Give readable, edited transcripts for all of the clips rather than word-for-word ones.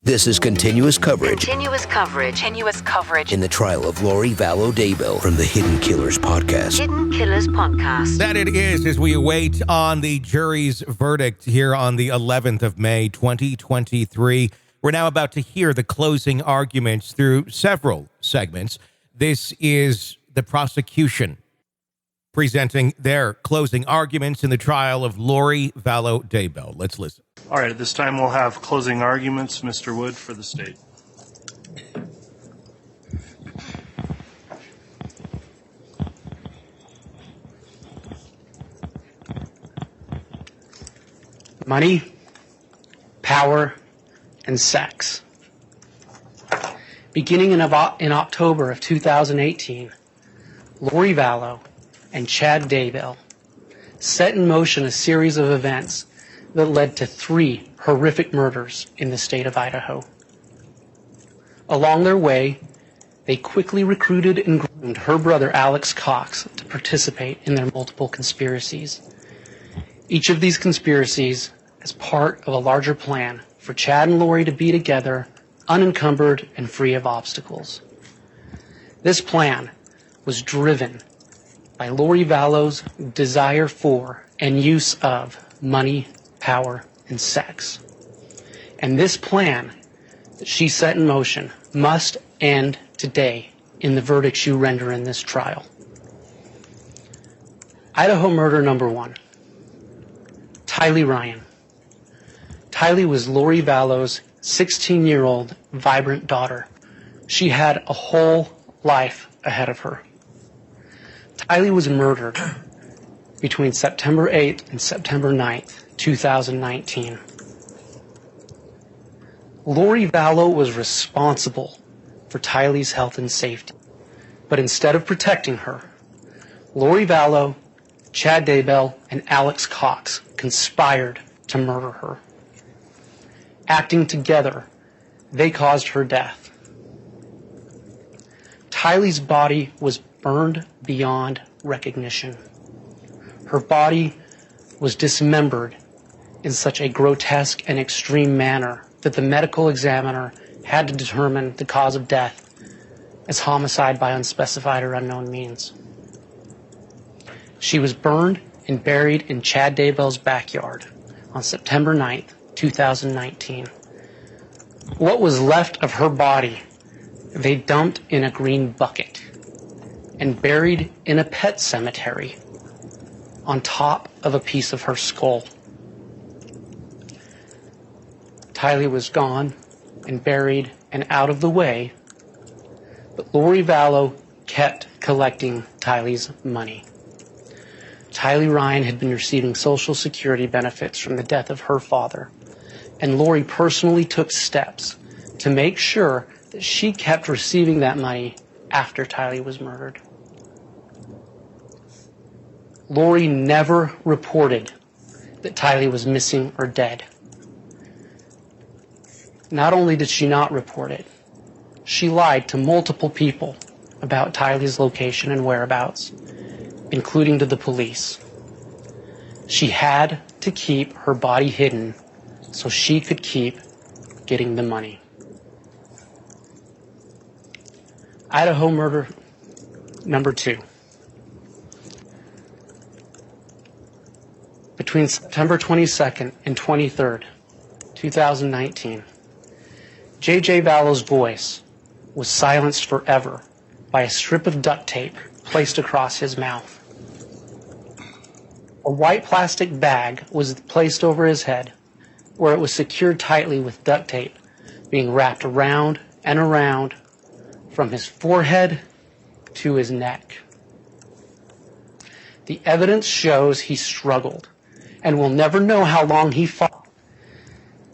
This is continuous coverage. Continuous coverage. In the trial of Lori Vallow Daybell from the Hidden Killers podcast. Hidden Killers podcast. That it is, as we await on the jury's verdict here on the 11th of May, 2023. We're now about to hear the closing arguments through several segments. This is the prosecution presenting their closing arguments in the trial of Lori Vallow Daybell. Let's listen. All right, at this time we'll have closing arguments. Mr. Wood for the state. Money, power, and sex. Beginning in October of 2018, Lori Vallow and Chad Daybell set in motion a series of events that led to 3 horrific murders in the state of Idaho. Along their way, they quickly recruited and groomed her brother Alex Cox to participate in their multiple conspiracies. Each of these conspiracies as part of a larger plan for Chad and Lori to be together, unencumbered and free of obstacles. This plan was driven by Lori Vallow's desire for and use of money, power, and sex. And this plan that she set in motion must end today in the verdicts you render in this trial. Idaho murder number 1. Tylee Ryan. Tylee was Lori Vallow's 16-year-old vibrant daughter. She had a whole life ahead of her. Tylee was murdered between September 8th and September 9th, 2019. Lori Vallow was responsible for Tylee's health and safety. But instead of protecting her, Lori Vallow, Chad Daybell, and Alex Cox conspired to murder her. Acting together, they caused her death. Tylee's body was burned beyond recognition. Her body was dismembered in such a grotesque and extreme manner that the medical examiner had to determine the cause of death as homicide by unspecified or unknown means. She was burned and buried in Chad Daybell's backyard on September 9th, 2019. What was left of her body, they dumped in a green bucket and buried in a pet cemetery on top of a piece of her skull. Tylee was gone and buried and out of the way, but Lori Vallow kept collecting Tylee's money. Tylee Ryan had been receiving Social Security benefits from the death of her father, and Lori personally took steps to make sure that she kept receiving that money after Tylee was murdered. Lori never reported that Tylee was missing or dead. Not only did she not report it, she lied to multiple people about Tylee's location and whereabouts, including to the police. She had to keep her body hidden so she could keep getting the money. Idaho murder number 2. Between September 22nd and 23rd, 2019, J.J. Vallow's voice was silenced forever by a strip of duct tape placed across his mouth. A white plastic bag was placed over his head, where it was secured tightly with duct tape, being wrapped around and around from his forehead to his neck. The evidence shows he struggled, and we'll never know how long he fought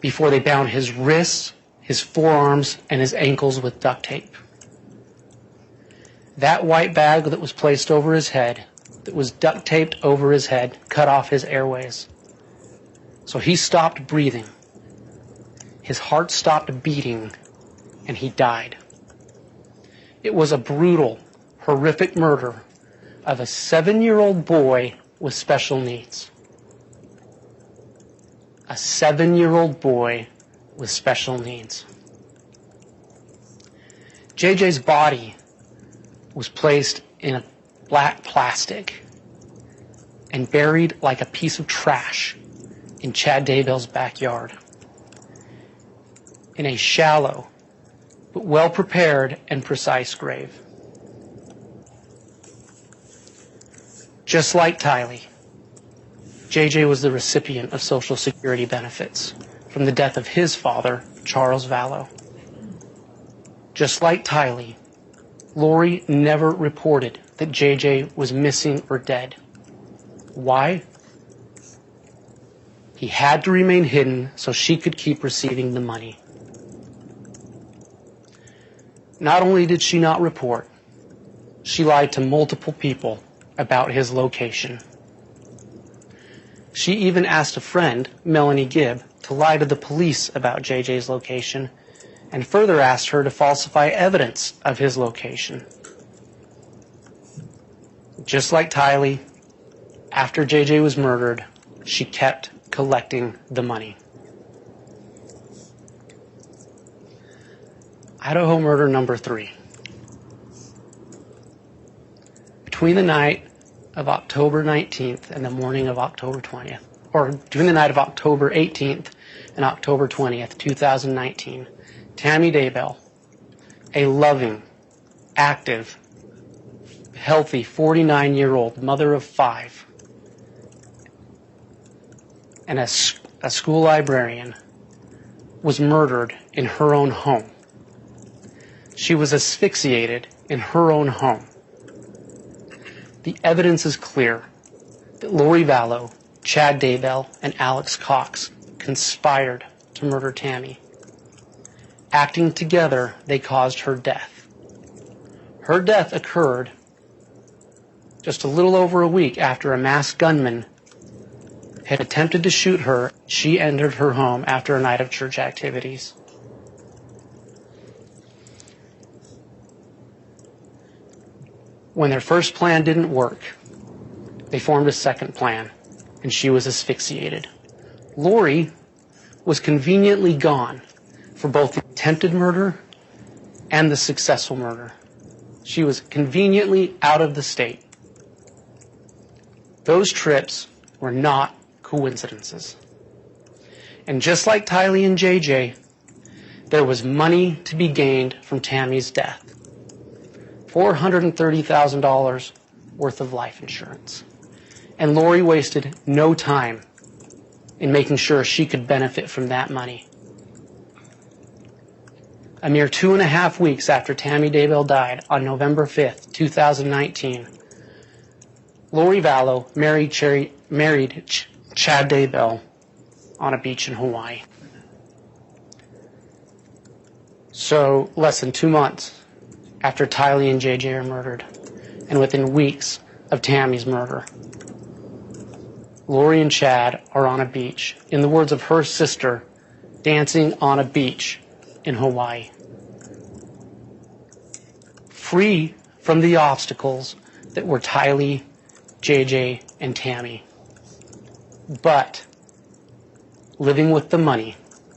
before they bound his wrists, his forearms, and his ankles with duct tape. That white bag that was placed over his head, that was duct taped over his head, cut off his airways. So he stopped breathing. His heart stopped beating, and he died. It was a brutal, horrific murder of a 7-year-old boy with special needs. A 7-year-old boy with special needs. JJ's body was placed in a black plastic and buried like a piece of trash in Chad Daybell's backyard, in a shallow but well-prepared and precise grave. Just like Tylee, JJ was the recipient of Social Security benefits from the death of his father, Charles Vallow. Just like Tylee, Lori never reported that JJ was missing or dead. Why? He had to remain hidden so she could keep receiving the money. Not only did she not report, she lied to multiple people about his location. She even asked a friend, Melanie Gibb, to lie to the police about JJ's location, and further asked her to falsify evidence of his location. Just like Tylee, after JJ was murdered, she kept collecting the money. Idaho murder number 3. Between the night of October 19th and the morning of October 20th, or between the night of October 18th and October 20th, 2019, Tammy Daybell, a loving, active, healthy 49-year-old mother of 5, and a school librarian, was murdered in her own home. She was asphyxiated in her own home. The evidence is clear that Lori Vallow, Chad Daybell, and Alex Cox conspired to murder Tammy. Acting together, they caused her death. Her death occurred just a little over a week after a masked gunman had attempted to shoot her. She entered her home after a night of church activities. When their first plan didn't work, they formed a second plan, and she was asphyxiated. Lori was conveniently gone for both the attempted murder and the successful murder. She was conveniently out of the state. Those trips were not coincidences. And just like Tylee and JJ, there was money to be gained from Tammy's death. $430,000 worth of life insurance. And Lori wasted no time in making sure she could benefit from that money. A mere 2.5 weeks after Tammy Daybell died on November 5th, 2019, Lori Vallow married Chad Daybell on a beach in Hawaii. So less than 2 months after Tylee and JJ are murdered, and within weeks of Tammy's murder, Lori and Chad are on a beach, in the words of her sister, dancing on a beach in Hawaii. Free from the obstacles that were Tylee, JJ, and Tammy, but living with the money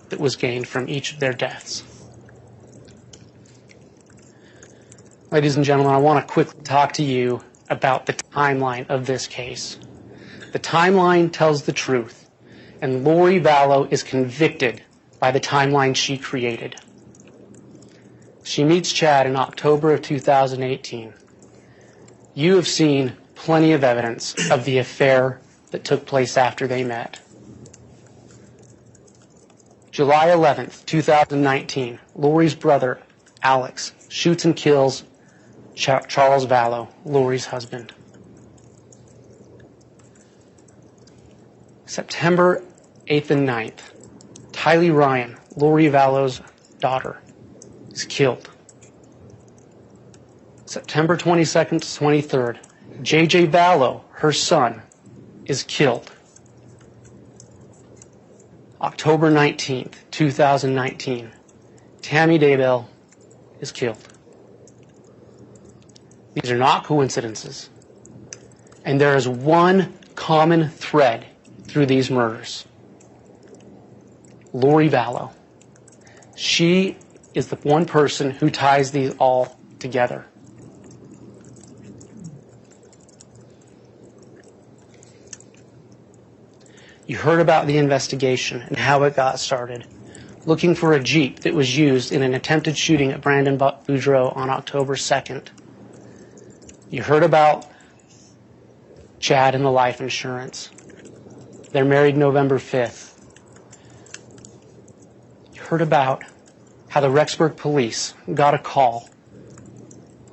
that was gained from each of their deaths. Ladies and gentlemen, I want to quickly talk to you about the timeline of this case. The timeline tells the truth, and Lori Vallow is convicted by the timeline she created. She meets Chad in October of 2018. You have seen plenty of evidence of the affair that took place after they met. July 11th, 2019, Lori's brother, Alex, shoots and kills Charles Vallow, Lori's husband. September 8th and 9th, Tylee Ryan, Lori Vallow's daughter, is killed. September 22nd to 23rd, JJ Vallow, her son, is killed. October 19th, 2019, Tammy Daybell is killed. These are not coincidences. And there is one common thread through these murders. Lori Vallow. She is the one person who ties these all together. You heard about the investigation and how it got started, looking for a Jeep that was used in an attempted shooting at Brandon Boudreaux on October 2nd. You heard about Chad and the life insurance. They're married November 5th. You heard about how the Rexburg police got a call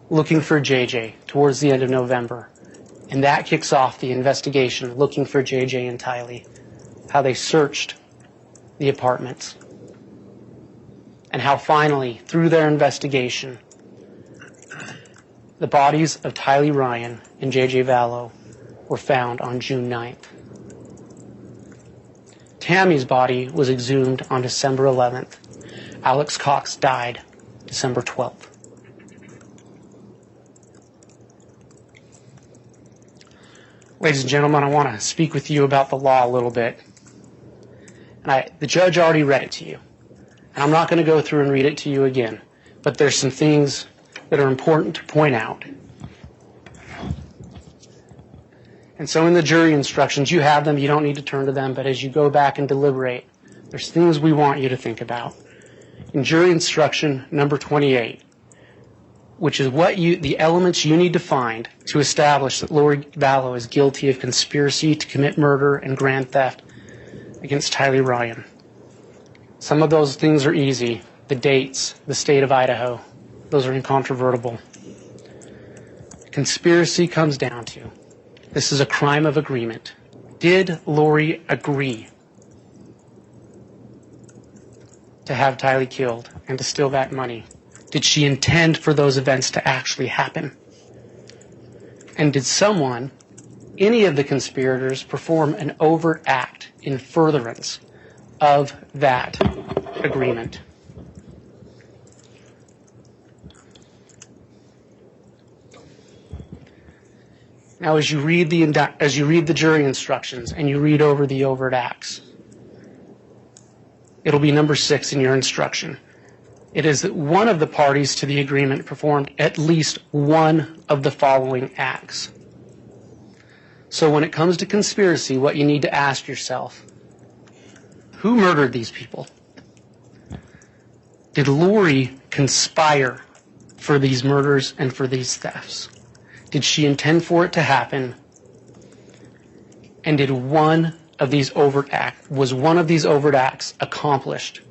looking for JJ towards the end of November. And that kicks off the investigation looking for JJ and Tylee. How they searched the apartments. And how finally, through their investigation, the bodies of Tylee Ryan and JJ Vallow were found on June 9th. Tammy's body was exhumed on December 11th. Alex Cox died December 12th. Ladies and gentlemen, I want to speak with you about the law a little bit. And the judge already read it to you. And I'm not going to go through and read it to you again. But there's some things that are important to point out. And so in the jury instructions, you have them, you don't need to turn to them, but as you go back and deliberate, there's things we want you to think about. In jury instruction number 28, which is the elements you need to find to establish that Lori Vallow is guilty of conspiracy to commit murder and grand theft against Tylee Ryan. Some of those things are easy. The dates, the state of Idaho, those are incontrovertible. Conspiracy comes down to, this is a crime of agreement. Did Lori agree to have Tylee killed and to steal that money? Did she intend for those events to actually happen? And did someone, any of the conspirators, perform an overt act in furtherance of that agreement? Now, as you read the jury instructions and you read over the overt acts, it'll be number 6 in your instruction. It is that one of the parties to the agreement performed at least one of the following acts. So when it comes to conspiracy, what you need to ask yourself, who murdered these people? Did Lori conspire for these murders and for these thefts? Did she intend for it to happen? And was one of these overt acts accomplished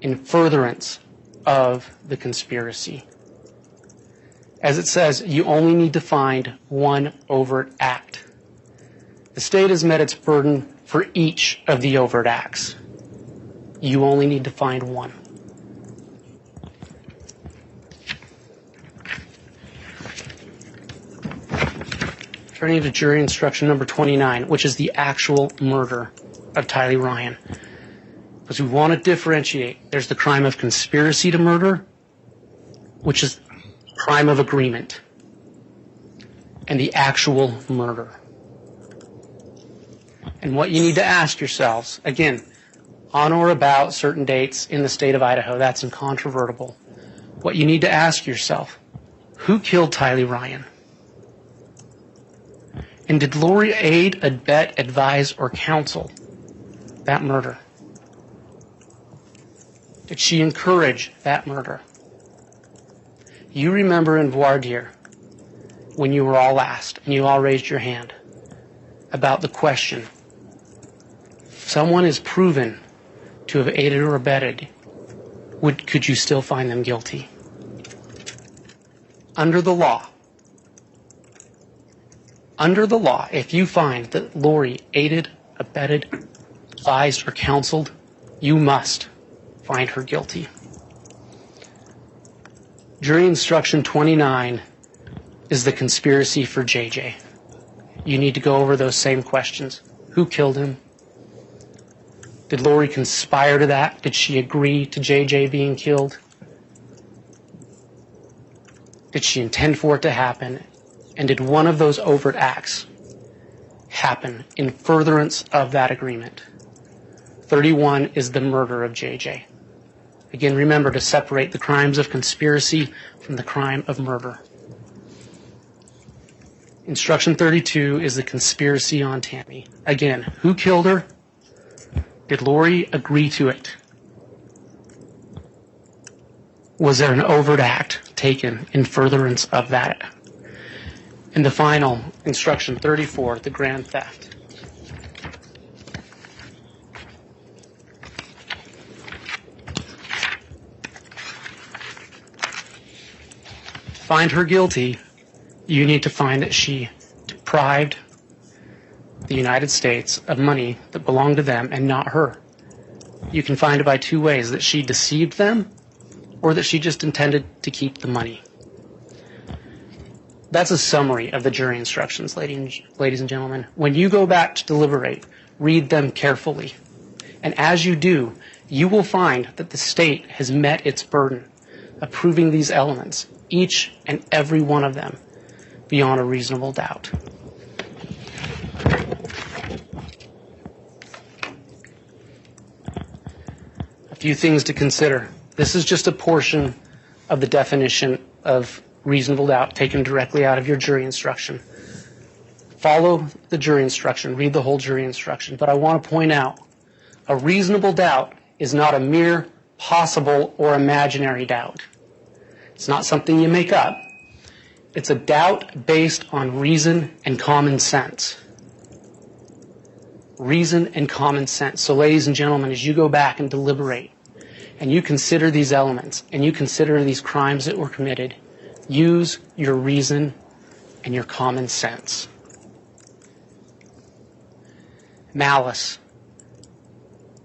in furtherance of the conspiracy? As it says, you only need to find one overt act. The state has met its burden for each of the overt acts. You only need to find one. Turning to jury instruction number 29, which is the actual murder of Tylee Ryan. Because we want to differentiate. There's the crime of conspiracy to murder, which is crime of agreement, and the actual murder. And what you need to ask yourselves, again, on or about certain dates in the state of Idaho, that's incontrovertible. What you need to ask yourself, who killed Tylee Ryan? And did Lori aid, abet, advise, or counsel that murder? Did she encourage that murder? You remember in voir dire, when you were all asked, and you all raised your hand, about the question, someone is proven to have aided or abetted, could you still find them guilty? Under the law, if you find that Lori aided, abetted, advised, or counseled, you must find her guilty. Jury instruction 29 is the conspiracy for JJ. You need to go over those same questions. Who killed him? Did Lori conspire to that? Did she agree to JJ being killed? Did she intend for it to happen? And did one of those overt acts happen in furtherance of that agreement? 31 is the murder of JJ. Again, remember to separate the crimes of conspiracy from the crime of murder. Instruction 32 is the conspiracy on Tammy. Again, who killed her? Did Lori agree to it? Was there an overt act taken in furtherance of that? And the final, instruction 34, the grand theft. To find her guilty, you need to find that she deprived the United States of money that belonged to them and not her. You can find it by two ways, that she deceived them or that she just intended to keep the money. That's a summary of the jury instructions, ladies and gentlemen. When you go back to deliberate, read them carefully. And as you do, you will find that the state has met its burden of proving these elements, each and every one of them, beyond a reasonable doubt. A few things to consider. This is just a portion of the definition of reasonable doubt taken directly out of your jury instruction. Follow the jury instruction, read the whole jury instruction. But I want to point out, a reasonable doubt is not a mere possible or imaginary doubt. It's not something you make up. It's a doubt based on reason and common sense. Reason and common sense. So ladies and gentlemen, as you go back and deliberate, and you consider these elements, and you consider these crimes that were committed, use your reason and your common sense. Malice.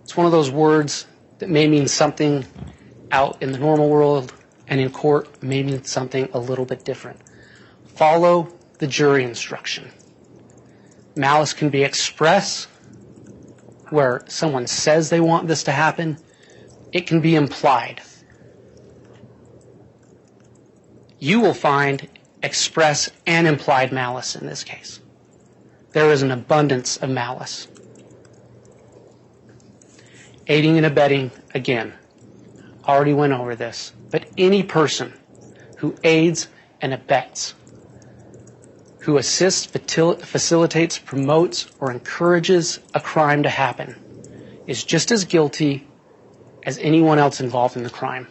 It's one of those words that may mean something out in the normal world, and in court may mean something a little bit different. Follow the jury instruction. Malice can be express, where someone says they want this to happen. It can be implied. You will find express and implied malice in this case. There is an abundance of malice. Aiding and abetting, again, already went over this, but any person who aids and abets, who assists, facilitates, promotes, or encourages a crime to happen is just as guilty as anyone else involved in the crime.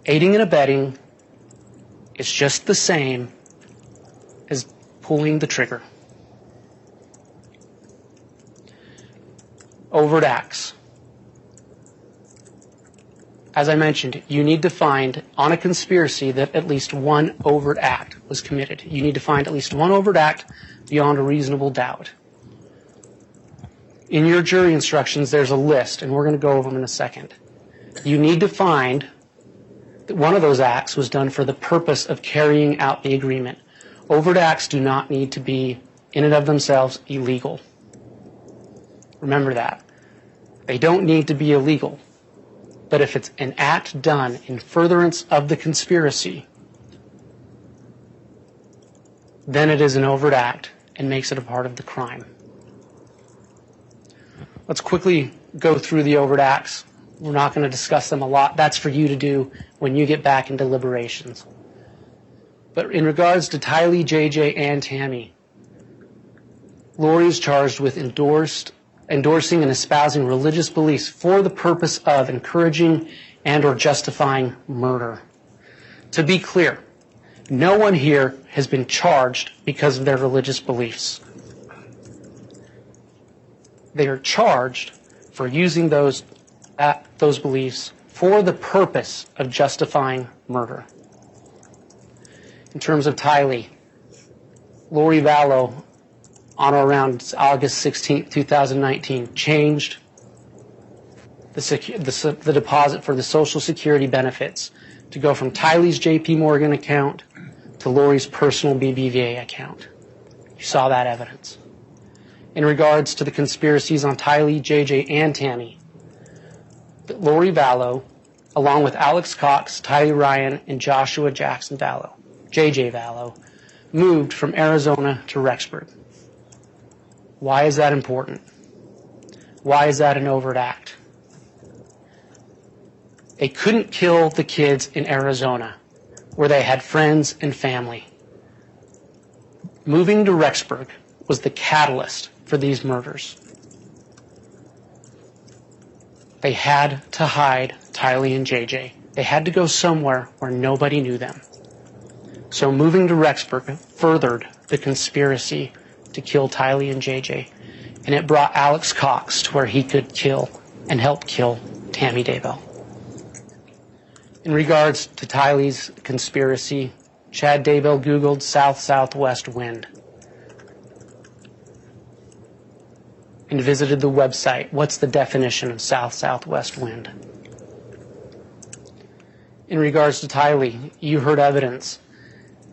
Aiding and abetting is just the same as pulling the trigger. Overt acts. As I mentioned, you need to find on a conspiracy that at least one overt act was committed. You need to find at least one overt act beyond a reasonable doubt. In your jury instructions, there's a list, and we're going to go over them in a second. You need to find that one of those acts was done for the purpose of carrying out the agreement. Overt acts do not need to be, in and of themselves, illegal. Remember that. They don't need to be illegal. But if it's an act done in furtherance of the conspiracy, then it is an overt act and makes it a part of the crime. Let's quickly go through the overt acts. We're not going to discuss them a lot. That's for you to do when you get back in deliberations. But in regards to Tylee, JJ, and Tammy, Lori is charged with endorsing and espousing religious beliefs for the purpose of encouraging and or justifying murder. To be clear, no one here has been charged because of their religious beliefs. They are charged for using those beliefs for the purpose of justifying murder. In terms of Tylee, Lori Vallow, on or around August 16, 2019, changed the deposit for the Social Security benefits to go from Tylee's JP Morgan account to Lori's personal BBVA account. You saw that evidence. In regards to the conspiracies on Tylee, JJ, and Tammy, Lori Vallow, along with Alex Cox, Tylee Ryan, and Joshua Jackson Vallow, JJ Vallow, moved from Arizona to Rexburg. Why is that important? Why is that an overt act? They couldn't kill the kids in Arizona, where they had friends and family. Moving to Rexburg was the catalyst for these murders. They had to hide Tylee and JJ. They had to go somewhere where nobody knew them. So moving to Rexburg furthered the conspiracy to kill Tylee and JJ, and it brought Alex Cox to where he could kill and help kill Tammy Daybell. In regards to Tylee's conspiracy, Chad Daybell Googled south-southwest wind and visited the website, what's the definition of south-southwest wind? In regards to Tylee, you heard evidence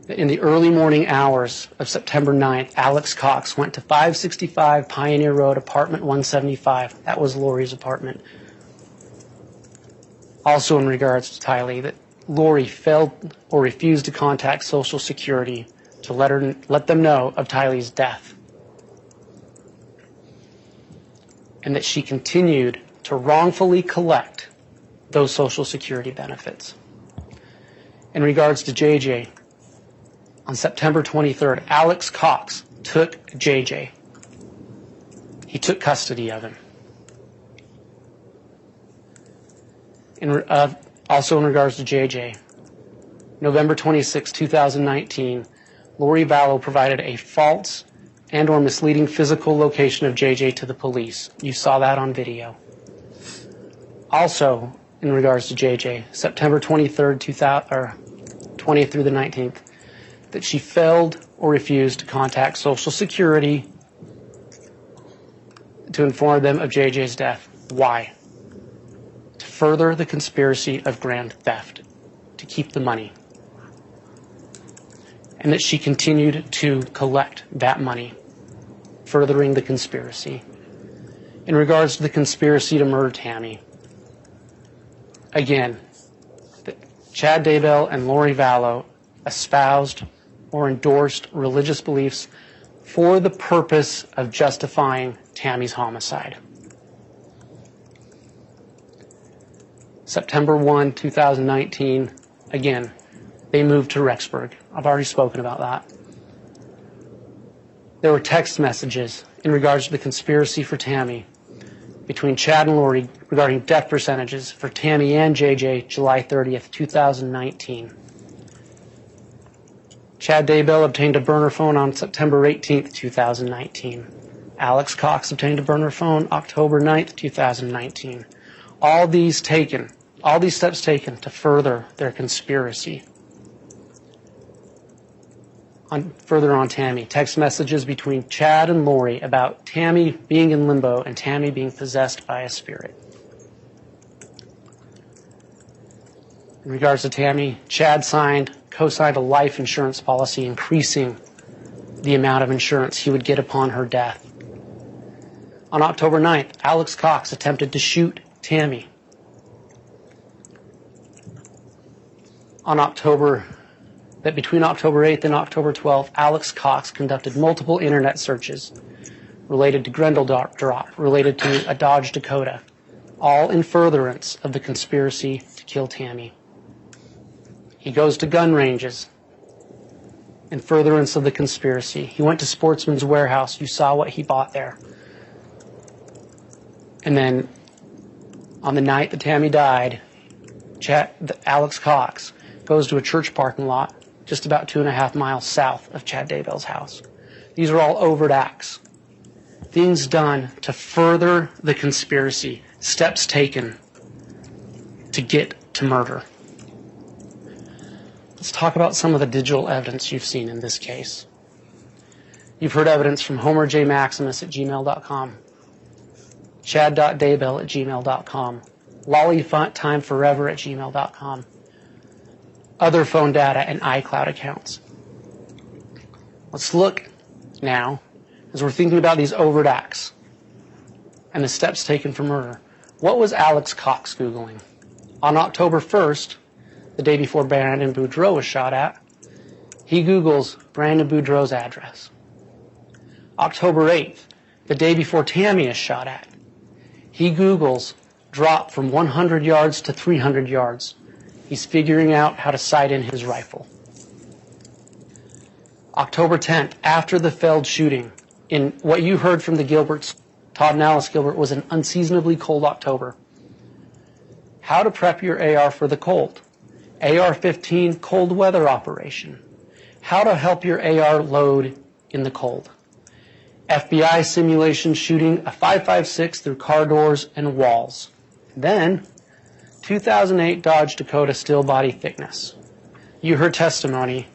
that in the early morning hours of September 9th, Alex Cox went to 565 Pioneer Road, apartment 175. That was Lori's apartment. Also in regards to Tylee, that Lori failed or refused to contact Social Security to let them know of Tylee's death. And that she continued to wrongfully collect those Social Security benefits. In regards to JJ, on September 23rd, Alex Cox took JJ. He took custody of him. Also in regards to JJ, November 26, 2019, Lori Vallow provided a false and or misleading physical location of JJ to the police. You saw that on video. Also, in regards to JJ, September 23rd, 20th through the 19th, that she failed or refused to contact Social Security to inform them of JJ's death. Why? To further the conspiracy of grand theft, to keep the money. And that she continued to collect that money, furthering the conspiracy. In regards to the conspiracy to murder Tammy, again, Chad Daybell and Lori Vallow espoused or endorsed religious beliefs for the purpose of justifying Tammy's homicide. September 1, 2019, again, they moved to Rexburg. I've already spoken about that. There were text messages in regards to the conspiracy for Tammy between Chad and Lori regarding death percentages for Tammy and JJ, July 30th, 2019. Chad Daybell obtained a burner phone on September 18th, 2019. Alex Cox obtained a burner phone October 9th, 2019. All these steps taken to further their conspiracy. Further on Tammy, text messages between Chad and Lori about Tammy being in limbo and Tammy being possessed by a spirit. In regards to Tammy, Chad co-signed a life insurance policy increasing the amount of insurance he would get upon her death. On October 9th, Alex Cox attempted to shoot Tammy. Between October 8th and October 12th, Alex Cox conducted multiple internet searches related to Grendel Drop, related to a Dodge Dakota, all in furtherance of the conspiracy to kill Tammy. He goes to gun ranges in furtherance of the conspiracy. He went to Sportsman's Warehouse. You saw what he bought there. And then on the night that Tammy died, Alex Cox goes to a church parking lot just about 2.5 miles south of Chad Daybell's house. These are all overt acts. Things done to further the conspiracy. Steps taken to get to murder. Let's talk about some of the digital evidence you've seen in this case. You've heard evidence from HomerJMaximus at gmail.com, Chad.Daybell at gmail.com, LollyTimeForever at gmail.com, other phone data and iCloud accounts. Let's look now, as we're thinking about these overt acts and the steps taken for murder. What was Alex Cox Googling? On October 1st, the day before Brandon Boudreaux was shot at, he Googles Brandon Boudreaux's address. October 8th, the day before Tammy is shot at, he Googles drop from 100 yards to 300 yards. He's figuring out how to sight in his rifle. October 10th, after the failed shooting, in what you heard from the Gilberts, Todd and Alice Gilbert, was an unseasonably cold October. How to prep your AR for the cold. AR-15 cold weather operation. How to help your AR load in the cold. FBI simulation shooting a 5.56 through car doors and walls. Then, 2008 Dodge Dakota steel body thickness. You heard testimony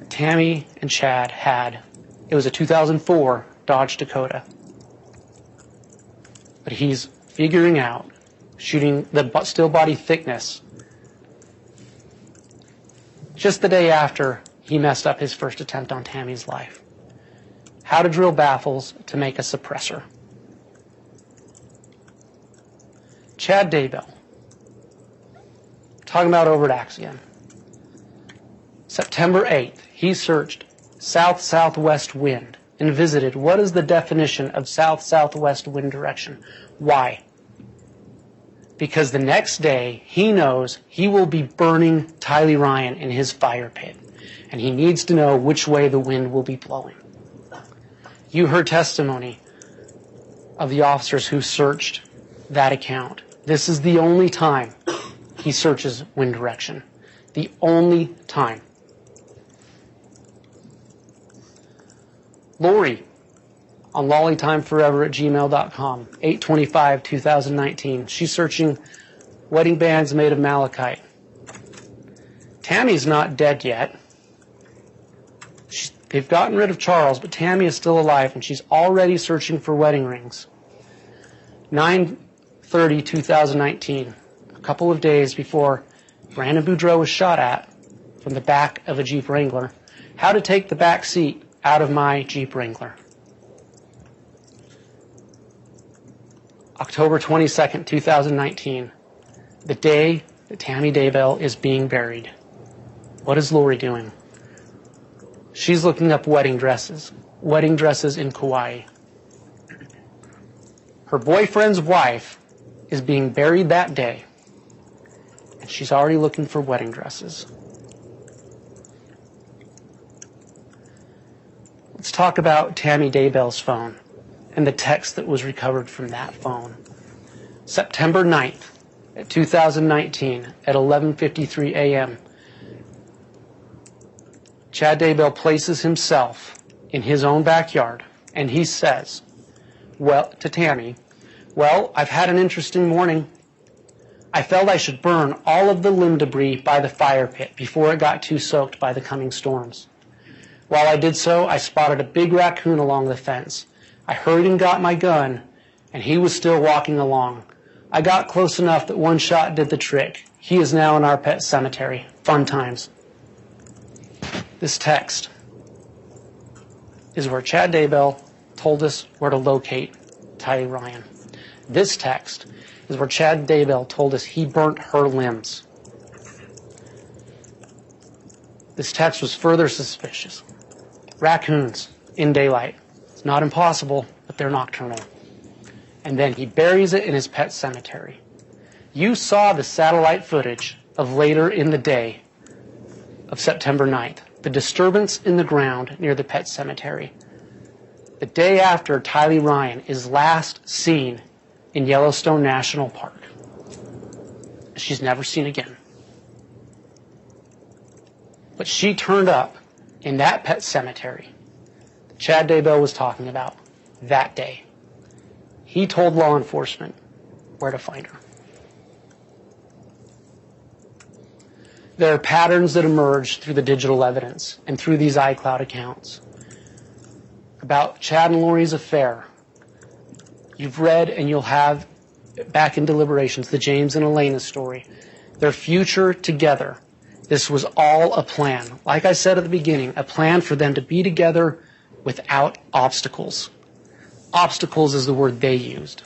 Tammy and Chad had. It was a 2004 Dodge Dakota. But he's figuring out shooting the steel body thickness just the day after he messed up his first attempt on Tammy's life. How to drill baffles to make a suppressor. Chad Daybell. Talking about overt acts again. September 8th, he searched south-southwest wind and visited what is the definition of south-southwest wind direction. Why? Because the next day he knows he will be burning Tylee Ryan in his fire pit, and he needs to know which way the wind will be blowing. You heard testimony of the officers who searched that account. This is the only time he searches wind direction. The only time. Lori on lollytimeforever@gmail.com, 8/25/2019. She's searching wedding bands made of malachite. Tammy's not dead yet. They've gotten rid of Charles, but Tammy is still alive, and she's already searching for wedding rings. 9/30/2019, a couple of days before Brandon Boudreaux was shot at from the back of a Jeep Wrangler. How to take the back seat out of my Jeep Wrangler. October 22nd, 2019, the day that Tammy Daybell is being buried. What is Lori doing? She's looking up wedding dresses in Kauai. Her boyfriend's wife is being buried that day, and she's already looking for wedding dresses. Let's talk about Tammy Daybell's phone and the text that was recovered from that phone. September 9th, 2019, at 11:53 a.m., Chad Daybell places himself in his own backyard, and he says, to Tammy, "Well, I've had an interesting morning. I felt I should burn all of the limb debris by the fire pit before it got too soaked by the coming storms. While I did so, I spotted a big raccoon along the fence. I hurried and got my gun, and he was still walking along. I got close enough that one shot did the trick. He is now in our pet cemetery. Fun times." This text is where Chad Daybell told us where to locate Tylee Ryan. This text is where Chad Daybell told us he burnt her limbs. This text was further suspicious. Raccoons in daylight. It's not impossible, but they're nocturnal. And then he buries it in his pet cemetery. You saw the satellite footage of later in the day of September 9th. The disturbance in the ground near the pet cemetery. The day after Tylee Ryan is last seen in Yellowstone National Park. She's never seen again. But she turned up in that pet cemetery that Chad Daybell was talking about that day. He told law enforcement where to find her. There are patterns that emerge through the digital evidence and through these iCloud accounts about Chad and Lori's affair. You've read and you'll have back in deliberations the James and Elena story. Their future together. This was all a plan. Like I said at the beginning, a plan for them to be together without obstacles. Obstacles is the word they used.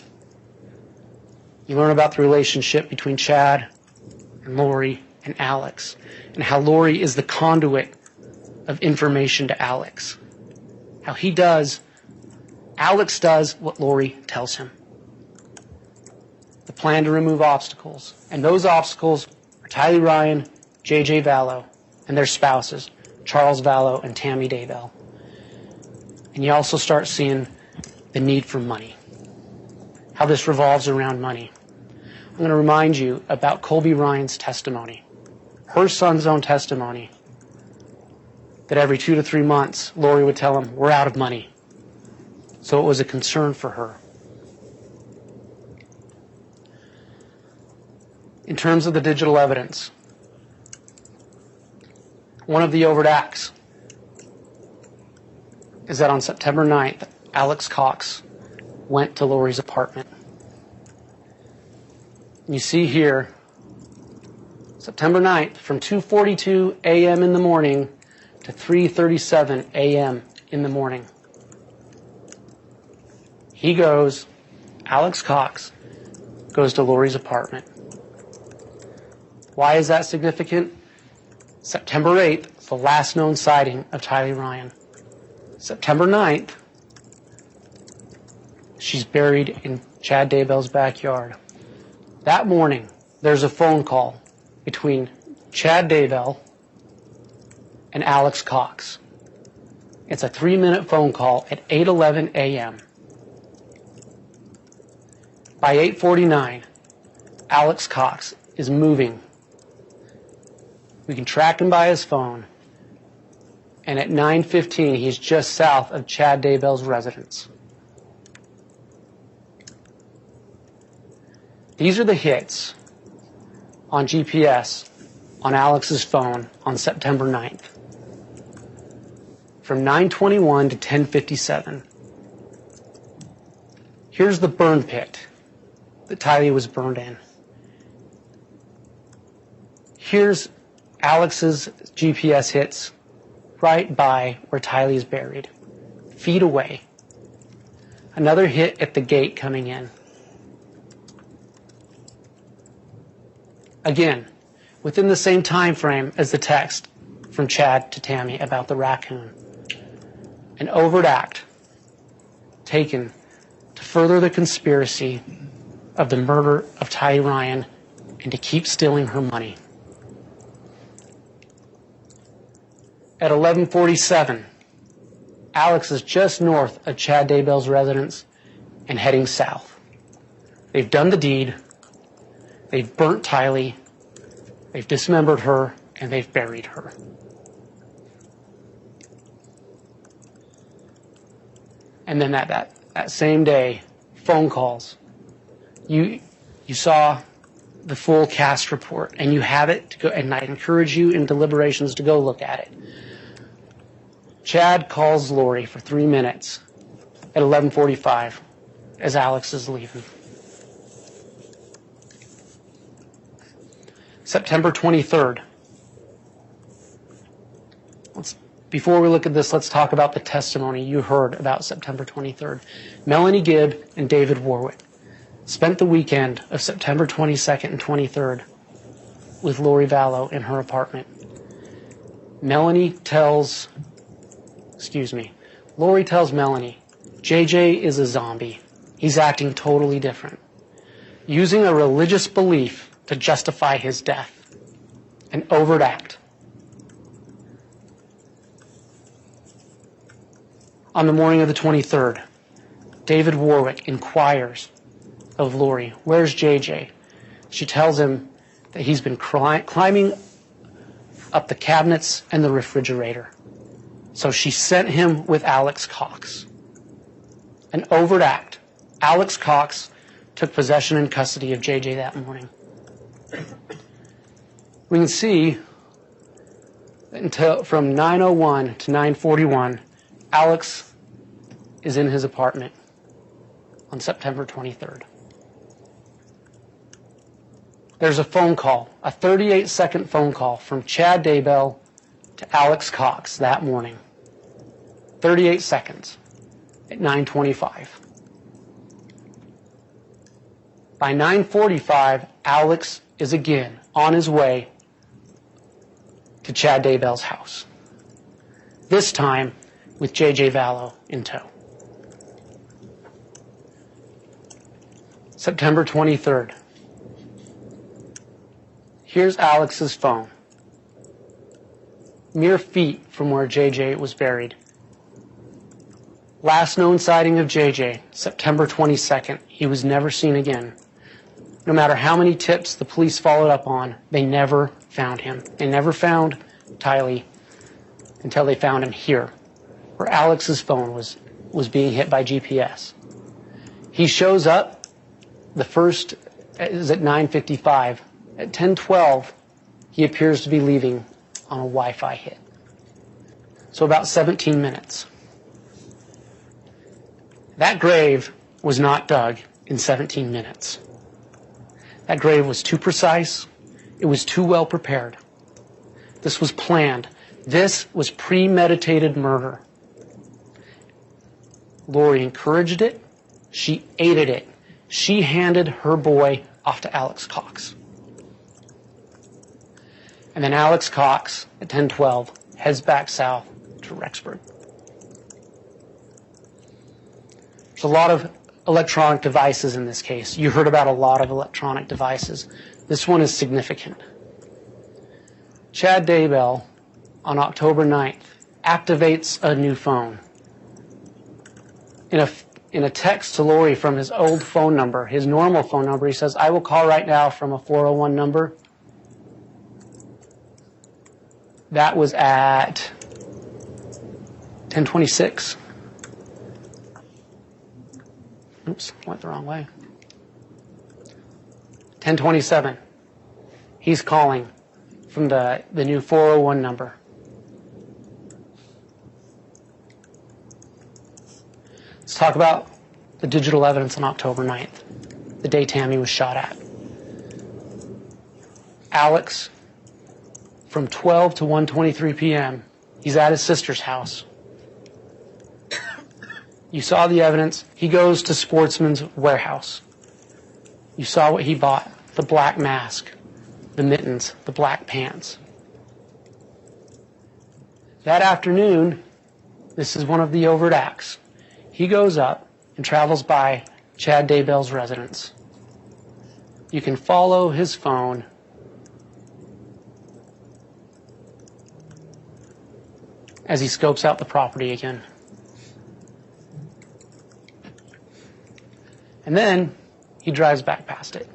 You learn about the relationship between Chad and Lori and Alex, and how Lori is the conduit of information to Alex. How Alex does what Lori tells him. the plan to remove obstacles. And those obstacles are Tylee Ryan, J.J. Vallow, and their spouses, Charles Vallow and Tammy Daybell. And you also start seeing the need for money, how this revolves around money. I'm going to remind you about Colby Ryan's testimony, her son's own testimony, that every 2 to 3 months, Lori would tell him, we're out of money. So it was a concern for her. In terms of the digital evidence, one of the overt acts is that on September 9th, Alex Cox went to Lori's apartment. You see here, September 9th, from 2:42 a.m. in the morning to 3:37 a.m. in the morning. Alex Cox goes to Lori's apartment. Why is that significant? September 8th, the last known sighting of Tylee Ryan. September 9th, she's buried in Chad Daybell's backyard. That morning, there's a phone call between Chad Daybell and Alex Cox. It's a 3-minute phone call at 8:11 a.m. By 8:49, Alex Cox is moving. We can track him by his phone. And at 9:15, he's just south of Chad Daybell's residence. These are the hits on GPS on Alex's phone on September 9th. From 9:21 to 10:57. Here's the burn pit that Tylee was burned in. Here's Alex's GPS hits right by where Tylee is buried, feet away. Another hit at the gate coming in. Again, within the same time frame as the text from Chad to Tammy about the raccoon. An overt act taken to further the conspiracy of the murder of Tylee Ryan and to keep stealing her money. At 11:47, Alex is just north of Chad Daybell's residence and heading south. They've done the deed. They've burnt Tylee. They've dismembered her, and they've buried her. And then that same day, phone calls. You saw the full cast report, and you have it to go, and I encourage you in deliberations to go look at it. Chad calls Lori for 3 minutes at 11:45 as Alex is leaving. September 23rd. Before we look at this, let's talk about the testimony you heard about September 23rd. Melanie Gibb and David Warwick spent the weekend of September 22nd and 23rd with Lori Vallow in her apartment. Lori tells Melanie, JJ is a zombie. He's acting totally different, using a religious belief to justify his death. An overt act. On the morning of the 23rd, David Warwick inquires of Lori, where's JJ? She tells him that he's been climbing up the cabinets and the refrigerator. So she sent him with Alex Cox. An overt act. Alex Cox took possession and custody of JJ that morning. We can see that from 9:01 to 9:41, Alex is in his apartment on September 23rd. There's a phone call, a 38-second phone call from Chad Daybell to Alex Cox that morning. 38 seconds at 9:25. By 9:45, Alex is again on his way to Chad Daybell's house. This time with J.J. Vallow in tow. September 23rd. Here's Alex's phone. Mere feet from where JJ was buried. Last known sighting of JJ, September 22nd. He was never seen again. No matter how many tips the police followed up on, they never found him. They never found Tylee until they found him here, where Alex's phone was being hit by GPS. He shows up, the first is at 9:55. At 10:12, he appears to be leaving on a Wi-Fi hit. So about 17 minutes. That grave was not dug in 17 minutes. That grave was too precise. It was too well prepared. This was planned. This was premeditated murder. Lori encouraged it. She aided it. She handed her boy off to Alex Cox. And then Alex Cox, at 10:12, heads back south to Rexburg. There's a lot of electronic devices in this case. You heard about a lot of electronic devices. This one is significant. Chad Daybell, on October 9th, activates a new phone. In a text to Lori from his old phone number, his normal phone number, he says, "I will call right now from a 401 number." That was at 10:26. Oops, went the wrong way. 10:27. He's calling from the new 401 number. Let's talk about the digital evidence on October 9th, the day Tammy was shot at. Alex, from 12 to 1:23 p.m., he's at his sister's house. You saw the evidence. He goes to Sportsman's Warehouse. You saw what he bought: the black mask, the mittens, the black pants. That afternoon, this is one of the overt acts. He goes up and travels by Chad Daybell's residence. You can follow his phone as he scopes out the property again. And then he drives back past it.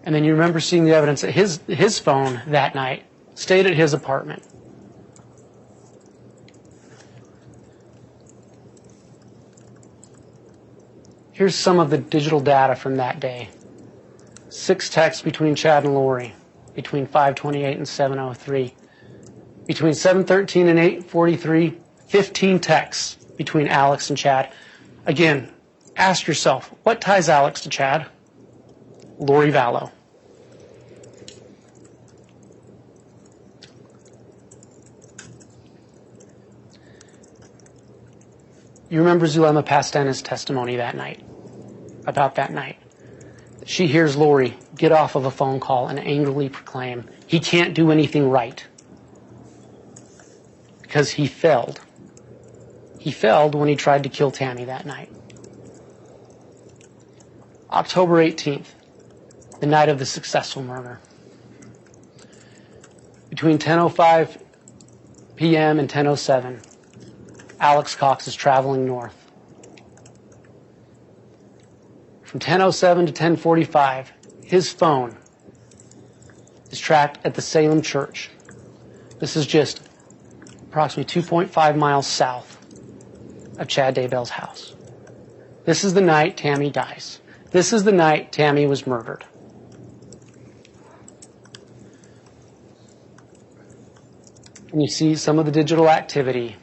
And then you remember seeing the evidence that his phone that night stayed at his apartment. Here's some of the digital data from that day. 6 texts between Chad and Lori, between 5:28 and 7:03. Between 7:13 and 8:43, 15 texts between Alex and Chad. Again, ask yourself, what ties Alex to Chad? Lori Vallow. You remember Zulema Pastena's testimony that night, about that night. She hears Lori get off of a phone call and angrily proclaim, he can't do anything right. Because he failed. He failed when he tried to kill Tammy that night. October 18th, the night of the successful murder. Between 10:05 p.m. and 10:07, Alex Cox is traveling north. From 10:07 to 10:45, his phone is tracked at the Salem Church. This is just approximately 2.5 miles south of Chad Daybell's house. This is the night Tammy dies. This is the night Tammy was murdered. And you see some of the digital activity.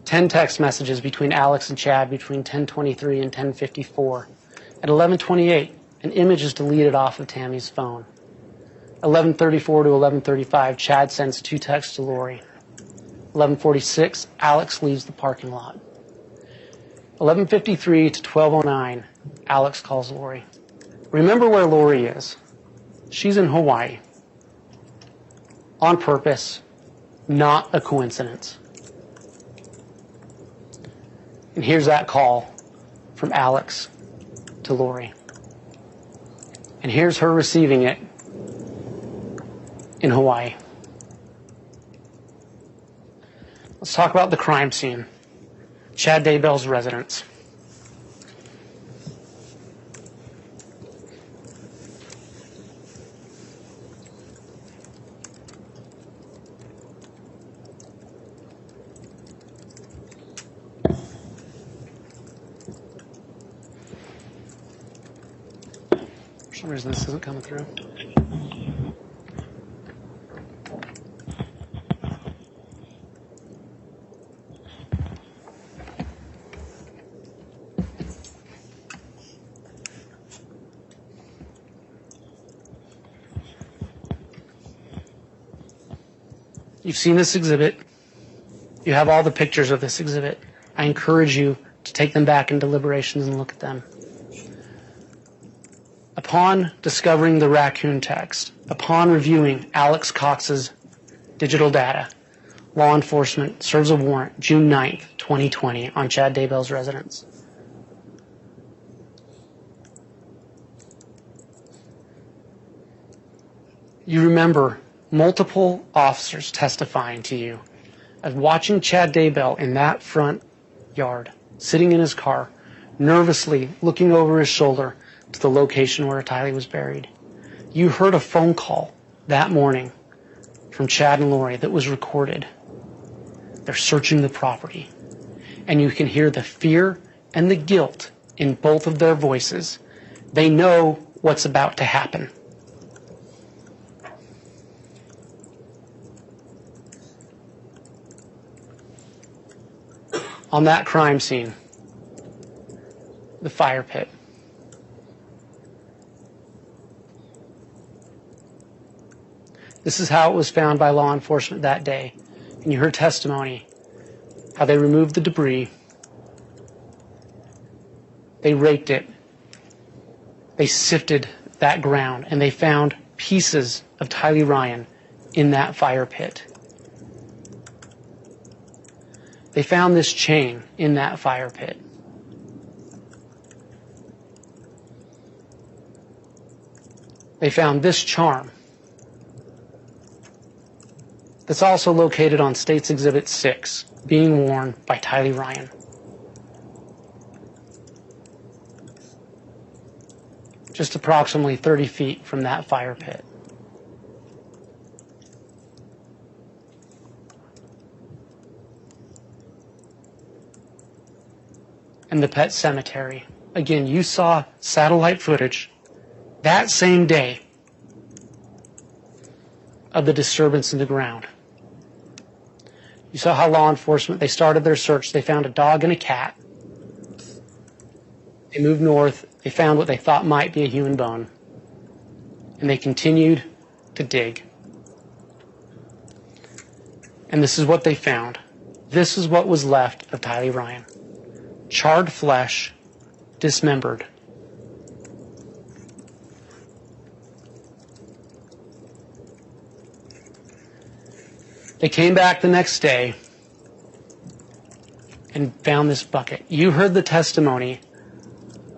10 text messages between Alex and Chad between 10:23 and 10:54. At 11:28, an image is deleted off of Tammy's phone. 11:34 to 11:35, Chad sends 2 texts to Lori. 11:46, Alex leaves the parking lot. 11:53 to 12:09, Alex calls Lori. Remember where Lori is. She's in Hawaii. On purpose, not a coincidence. And here's that call from Alex to Lori. And here's her receiving it in Hawaii. Let's talk about the crime scene. Chad Daybell's residence. For some reason this isn't coming through. You've seen this exhibit. You have all the pictures of this exhibit. I encourage you to take them back in deliberations and look at them. Upon discovering the raccoon text, upon reviewing Alex Cox's digital data, law enforcement serves a warrant June 9th, 2020 on Chad Daybell's residence. You remember multiple officers testifying to you of watching Chad Daybell in that front yard, sitting in his car, nervously looking over his shoulder to the location where Tylee was buried. You heard a phone call that morning from Chad and Lori that was recorded. They're searching the property, and you can hear the fear and the guilt in both of their voices. They know what's about to happen. On that crime scene, the fire pit. This is how it was found by law enforcement that day. And you heard testimony, how they removed the debris, they raked it, they sifted that ground, and they found pieces of Tylee Ryan in that fire pit. They found this chain in that fire pit. They found this charm that's also located on State's Exhibit 6, being worn by Tylee Ryan. Just approximately 30 feet from that fire pit. And the pet cemetery. Again, you saw satellite footage that same day of the disturbance in the ground. You saw how law enforcement, they started their search. They found a dog and a cat. They moved north. They found what they thought might be a human bone. And they continued to dig. And this is what they found. This is what was left of Tylee Ryan. Charred flesh, dismembered. They came back the next day and found this bucket. You heard the testimony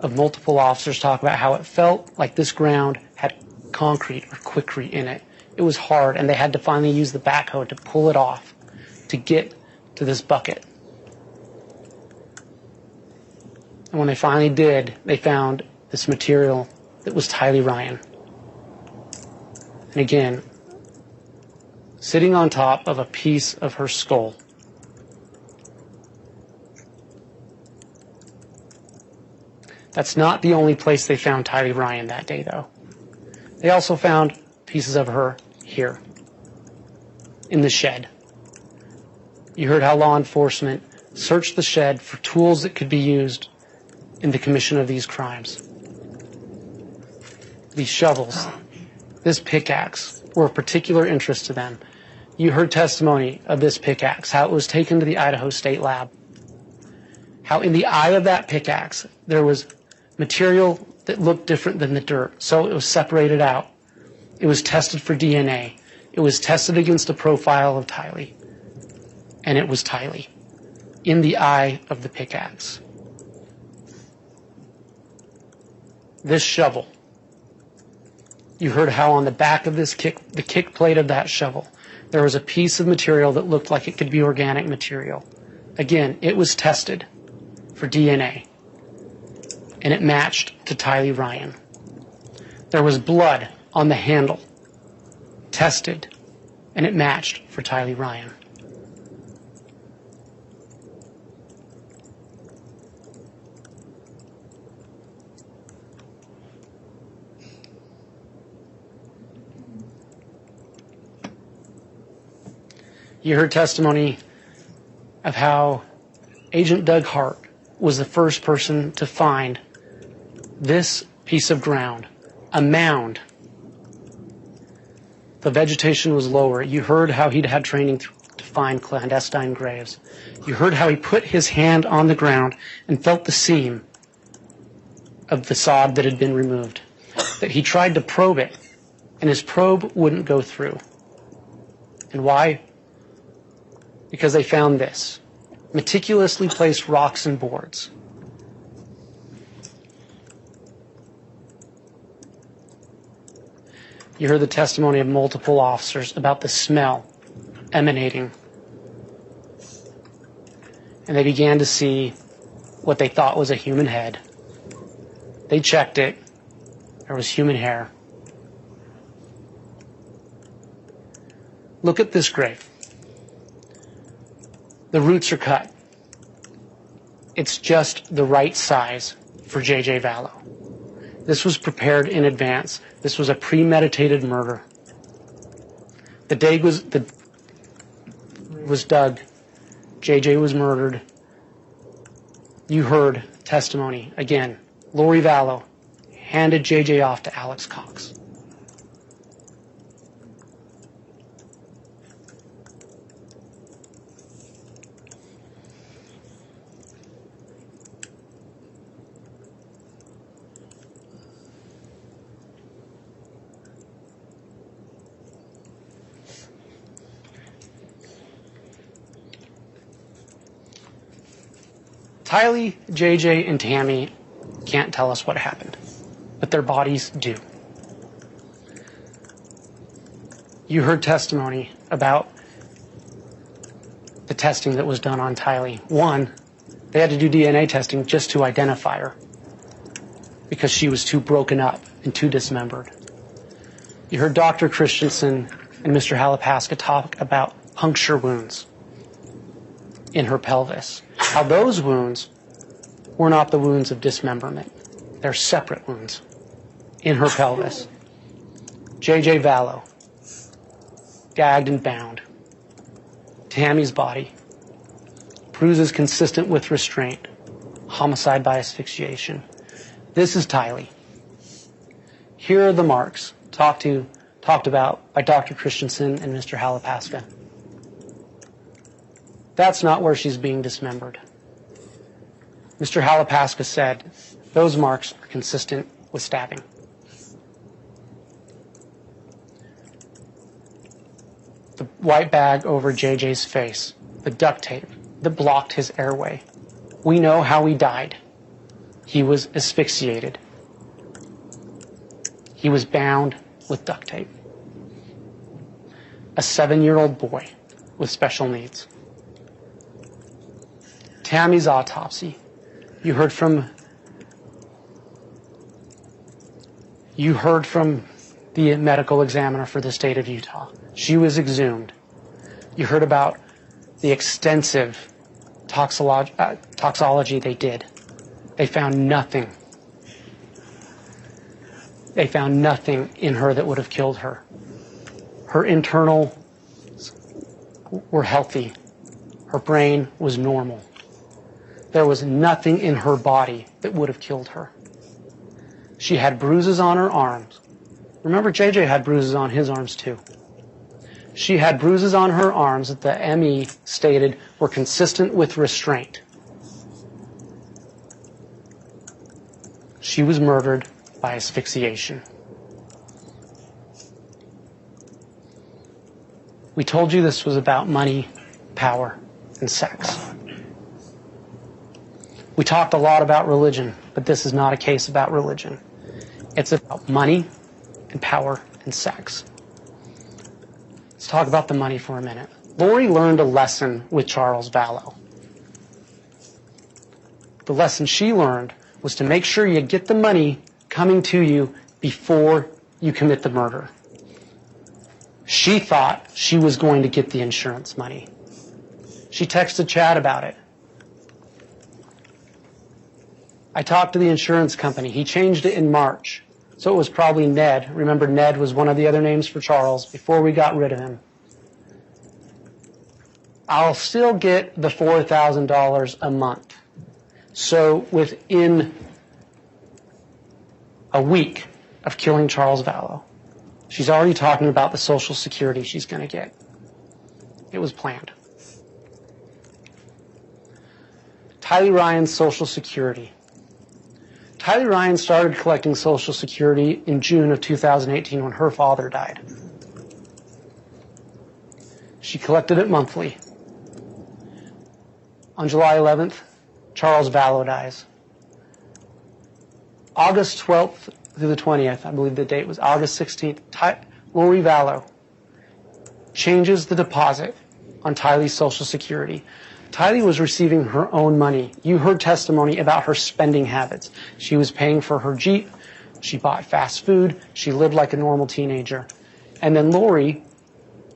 of multiple officers talk about how it felt like this ground had concrete or quickrete in it. It was hard, and they had to finally use the backhoe to pull it off to get to this bucket. And when they finally did, they found this material that was Tylee Ryan. And again, sitting on top of a piece of her skull. That's not the only place they found Tylee Ryan that day, though. They also found pieces of her here, in the shed. You heard how law enforcement searched the shed for tools that could be used in the commission of these crimes. These shovels, this pickaxe, were of particular interest to them. You heard testimony of this pickaxe, how it was taken to the Idaho State Lab. How in the eye of that pickaxe, there was material that looked different than the dirt, so it was separated out. It was tested for DNA. It was tested against a profile of Tylee. And it was Tylee, in the eye of the pickaxe. This shovel, You heard how on the back of the kick plate of that shovel, there was a piece of material that looked like it could be organic material. Again, it was tested for DNA, and it matched to Tylee Ryan. There was blood on the handle, tested, and it matched for Tylee Ryan. You heard testimony of how Agent Doug Hart was the first person to find this piece of ground, a mound. The vegetation was lower. You heard how he'd had training to find clandestine graves. You heard how he put his hand on the ground and felt the seam of the sod that had been removed. That he tried to probe it, and his probe wouldn't go through. And why? Because they found this. Meticulously placed rocks and boards. You heard the testimony of multiple officers about the smell emanating. And they began to see what they thought was a human head. They checked it. There was human hair. Look at this grave. The roots are cut. It's just the right size for J.J. Vallow. This was prepared in advance. This was a premeditated murder. The day was dug. J.J. was murdered. You heard testimony. Again, Lori Vallow handed J.J. off to Alex Cox. Tylee, JJ, and Tammy can't tell us what happened, but their bodies do. You heard testimony about the testing that was done on Tylee. One, they had to do DNA testing just to identify her because she was too broken up and too dismembered. You heard Dr. Christensen and Mr. Halapaska talk about puncture wounds in her pelvis. How those wounds were not the wounds of dismemberment. They're separate wounds in her pelvis. J.J. Vallow, gagged and bound. Tammy's body, bruises consistent with restraint. Homicide by asphyxiation. This is Tylee. Here are the marks talked about by Dr. Christensen and Mr. Halapaska. That's not where she's being dismembered. Mr. Halapaska said those marks are consistent with stabbing. The white bag over JJ's face, the duct tape that blocked his airway. We know how he died. He was asphyxiated. He was bound with duct tape. A 7-year-old boy with special needs. Tammy's autopsy. You heard from the medical examiner for the state of Utah. She was exhumed. You heard about the extensive toxology they did. They found nothing. They found nothing in her that would have killed her. Her internals were healthy. Her brain was normal. There was nothing in her body that would have killed her. She had bruises on her arms. Remember, JJ had bruises on his arms too. She had bruises on her arms that the ME stated were consistent with restraint. She was murdered by asphyxiation. We told you this was about money, power, and sex. We talked a lot about religion, but this is not a case about religion. It's about money, and power and sex. Let's talk about the money for a minute. Lori learned a lesson with Charles Vallow. The lesson she learned was to make sure you get the money coming to you before you commit the murder. She thought she was going to get the insurance money. She texted Chad about it. I talked to the insurance company. He changed it in March. So it was probably Ned. Remember, Ned was one of the other names for Charles before we got rid of him. I'll still get the $4,000 a month. So within a week of killing Charles Vallow, she's already talking about the Social Security she's going to get. It was planned. Tylee Ryan's Social Security. Tylee Ryan started collecting Social Security in June of 2018 when her father died. She collected it monthly. On July 11th, Charles Vallow dies. August 12th through the 20th, I believe the date was August 16th, Lori Vallow changes the deposit on Tylee's Social Security. Tylee was receiving her own money. You heard testimony about her spending habits. She was paying for her Jeep. She bought fast food. She lived like a normal teenager. And then Lori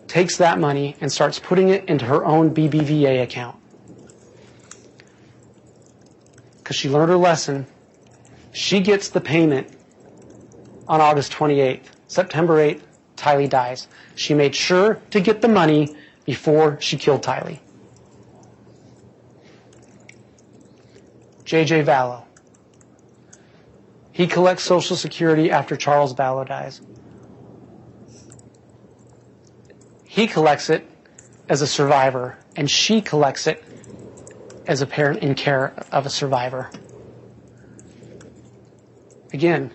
takes that money and starts putting it into her own BBVA account. Because she learned her lesson. She gets the payment on August 28th. September 8th, Tylee dies. She made sure to get the money before she killed Tylee. J.J. Vallow. He collects Social Security after Charles Vallow dies. He collects it as a survivor, and she collects it as a parent in care of a survivor. Again,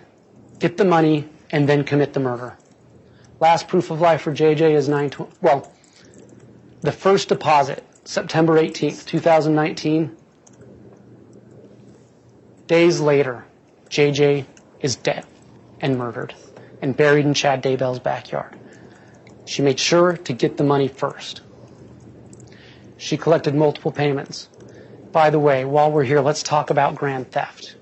get the money and then commit the murder. Last proof of life for JJ is the first deposit, September 18th, 2019. Days later, JJ is dead and murdered and buried in Chad Daybell's backyard. She made sure to get the money first. She collected multiple payments. By the way, while we're here, let's talk about grand theft.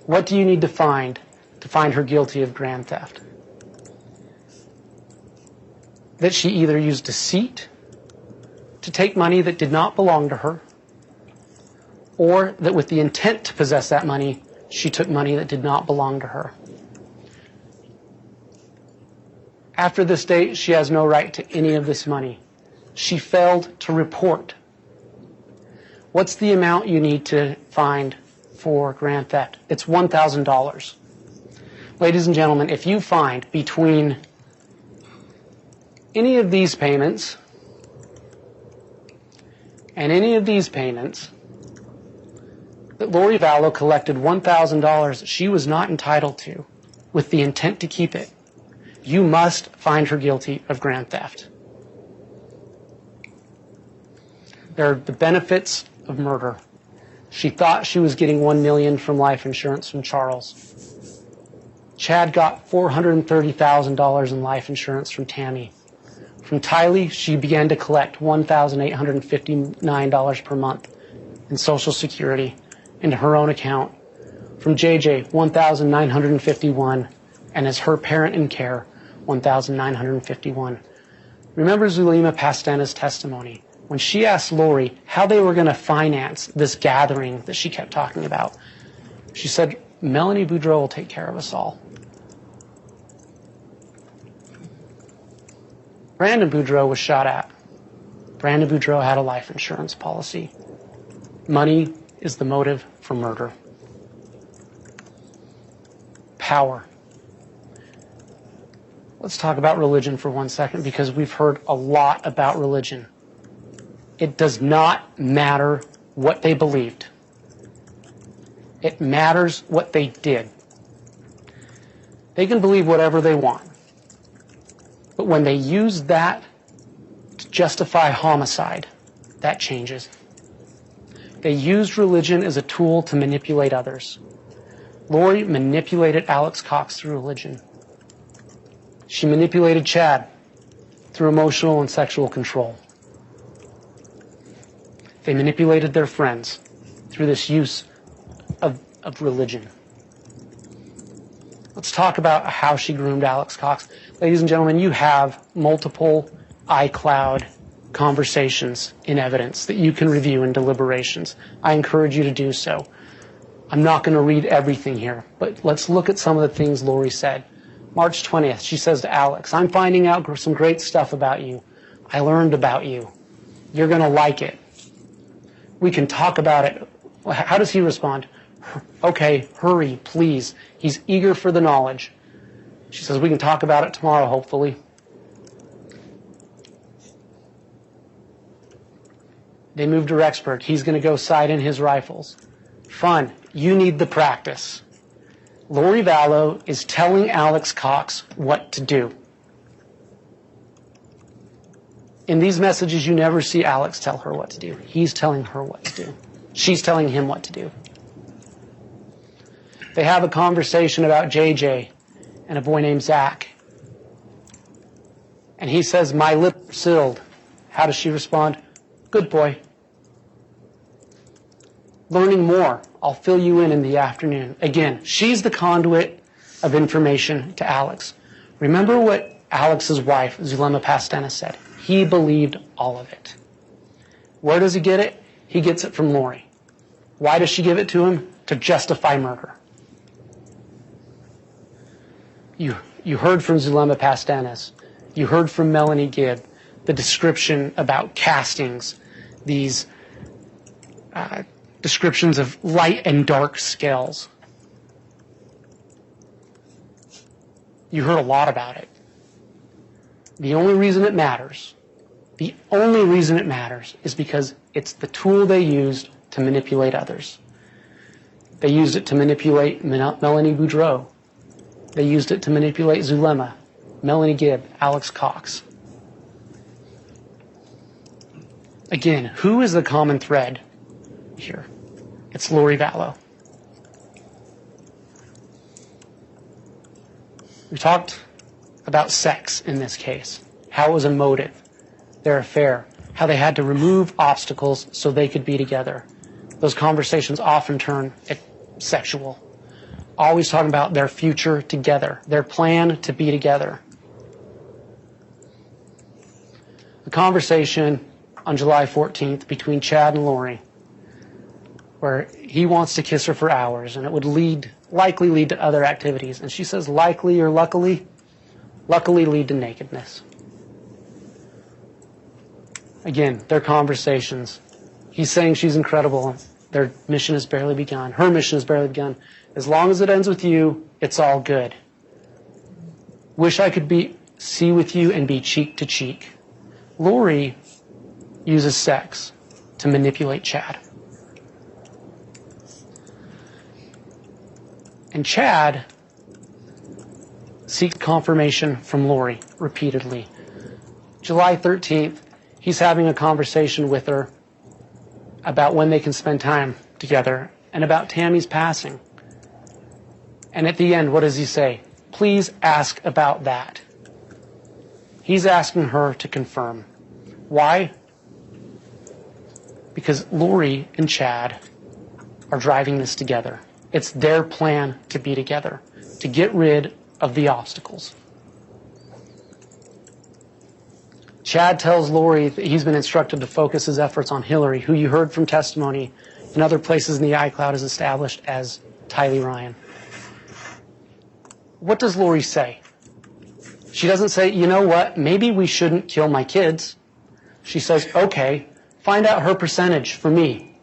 What do you need to find her guilty of grand theft? That she either used deceit to take money that did not belong to her, or that with the intent to possess that money, she took money that did not belong to her. After this date, she has no right to any of this money. She failed to report. What's the amount you need to find for grand theft? It's $1,000. Ladies and gentlemen, if you find between any of these payments and any of these payments that Lori Vallow collected $1,000 that she was not entitled to with the intent to keep it, you must find her guilty of grand theft. There are the benefits of murder. She thought she was getting $1 million from life insurance from Charles. Chad got $430,000 in life insurance from Tammy. From Tylee, she began to collect $1,859 per month in Social Security into her own account. From JJ, $1,951, and as her parent in care, $1,951. Remember Zulema Pastena's testimony when she asked Lori how they were going to finance this gathering that she kept talking about. She said, Melanie Boudreau will take care of us all. Brandon Boudreau was shot at. Brandon Boudreau had a life insurance policy. Money is the motive for murder. Power. Let's talk about religion for 1 second, because we've heard a lot about religion. It does not matter what they believed. It matters what they did. They can believe whatever they want. But when they use that to justify homicide, that changes. They used religion as a tool to manipulate others. Lori manipulated Alex Cox through religion. She manipulated Chad through emotional and sexual control. They manipulated their friends through this use of religion. Let's talk about how she groomed Alex Cox. Ladies and gentlemen, you have multiple iCloud conversations in evidence that you can review in deliberations. I encourage you to do so. I'm not going to read everything here, but let's look at some of the things Lori said. March 20th, she says to Alex, I'm finding out some great stuff about you. I learned about you. You're going to like it. We can talk about it. How does he respond? Okay, hurry, please. He's eager for the knowledge. She says, we can talk about it tomorrow, hopefully. They move to Rexburg. He's going to go sight in his rifles. Fun. You need the practice. Lori Vallow is telling Alex Cox what to do. In these messages, you never see Alex tell her what to do. He's telling her what to do. She's telling him what to do. They have a conversation about JJ and a boy named Zach. And he says, my lips are sealed. How does she respond? Good boy. Learning more. I'll fill you in the afternoon. Again, she's the conduit of information to Alex. Remember what Alex's wife, Zulema Pastena, said. He believed all of it. Where does he get it? He gets it from Lori. Why does she give it to him? To justify murder. You heard from Zulema Pastenas. You heard from Melanie Gibb the description about castings, these descriptions of light and dark scales. You heard a lot about it. The only reason it matters is because it's the tool they used to manipulate others. They used it to manipulate Melanie Boudreau. They used it to manipulate Zulema, Melanie Gibb, Alex Cox. Again, who is the common thread here? It's Lori Vallow. We talked about sex in this case, how it was a motive, their affair, how they had to remove obstacles so they could be together. Those conversations often turn sexual. Always talking about their future together, their plan to be together. The conversation on July 14th between Chad and Lori, where he wants to kiss her for hours, and it would likely lead to other activities. And she says, likely or luckily lead to nakedness. Again, their conversations. He's saying she's incredible. Their mission has barely begun. Her mission has barely begun. As long as it ends with you, it's all good. Wish I could see with you and be cheek to cheek. Lori uses sex to manipulate Chad. And Chad seeks confirmation from Lori repeatedly. July 13th, he's having a conversation with her about when they can spend time together and about Tammy's passing. And at the end, what does he say? Please ask about that. He's asking her to confirm. Why? Because Lori and Chad are driving this together. It's their plan to be together, to get rid of the obstacles. Chad tells Lori that he's been instructed to focus his efforts on Hillary, who you heard from testimony in other places in the iCloud is established as Tylee Ryan. What does Lori say? She doesn't say, you know what, maybe we shouldn't kill my kids. She says, okay, find out her percentage for me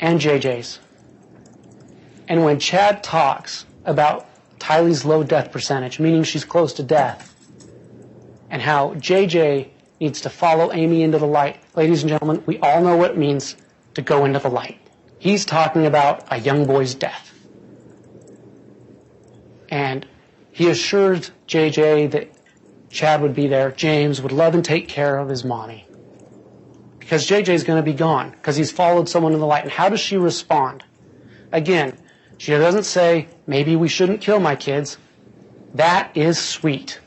and JJ's. And when Chad talks about Tylee's low death percentage, meaning she's close to death, and how JJ needs to follow Amy into the light, ladies and gentlemen, we all know what it means to go into the light. He's talking about a young boy's death. And he assures JJ that Chad would be there. James would love and take care of his mommy. Because JJ's going to be gone because he's followed someone in the light. And how does she respond? Again, She doesn't say, maybe we shouldn't kill my kids. That is sweet.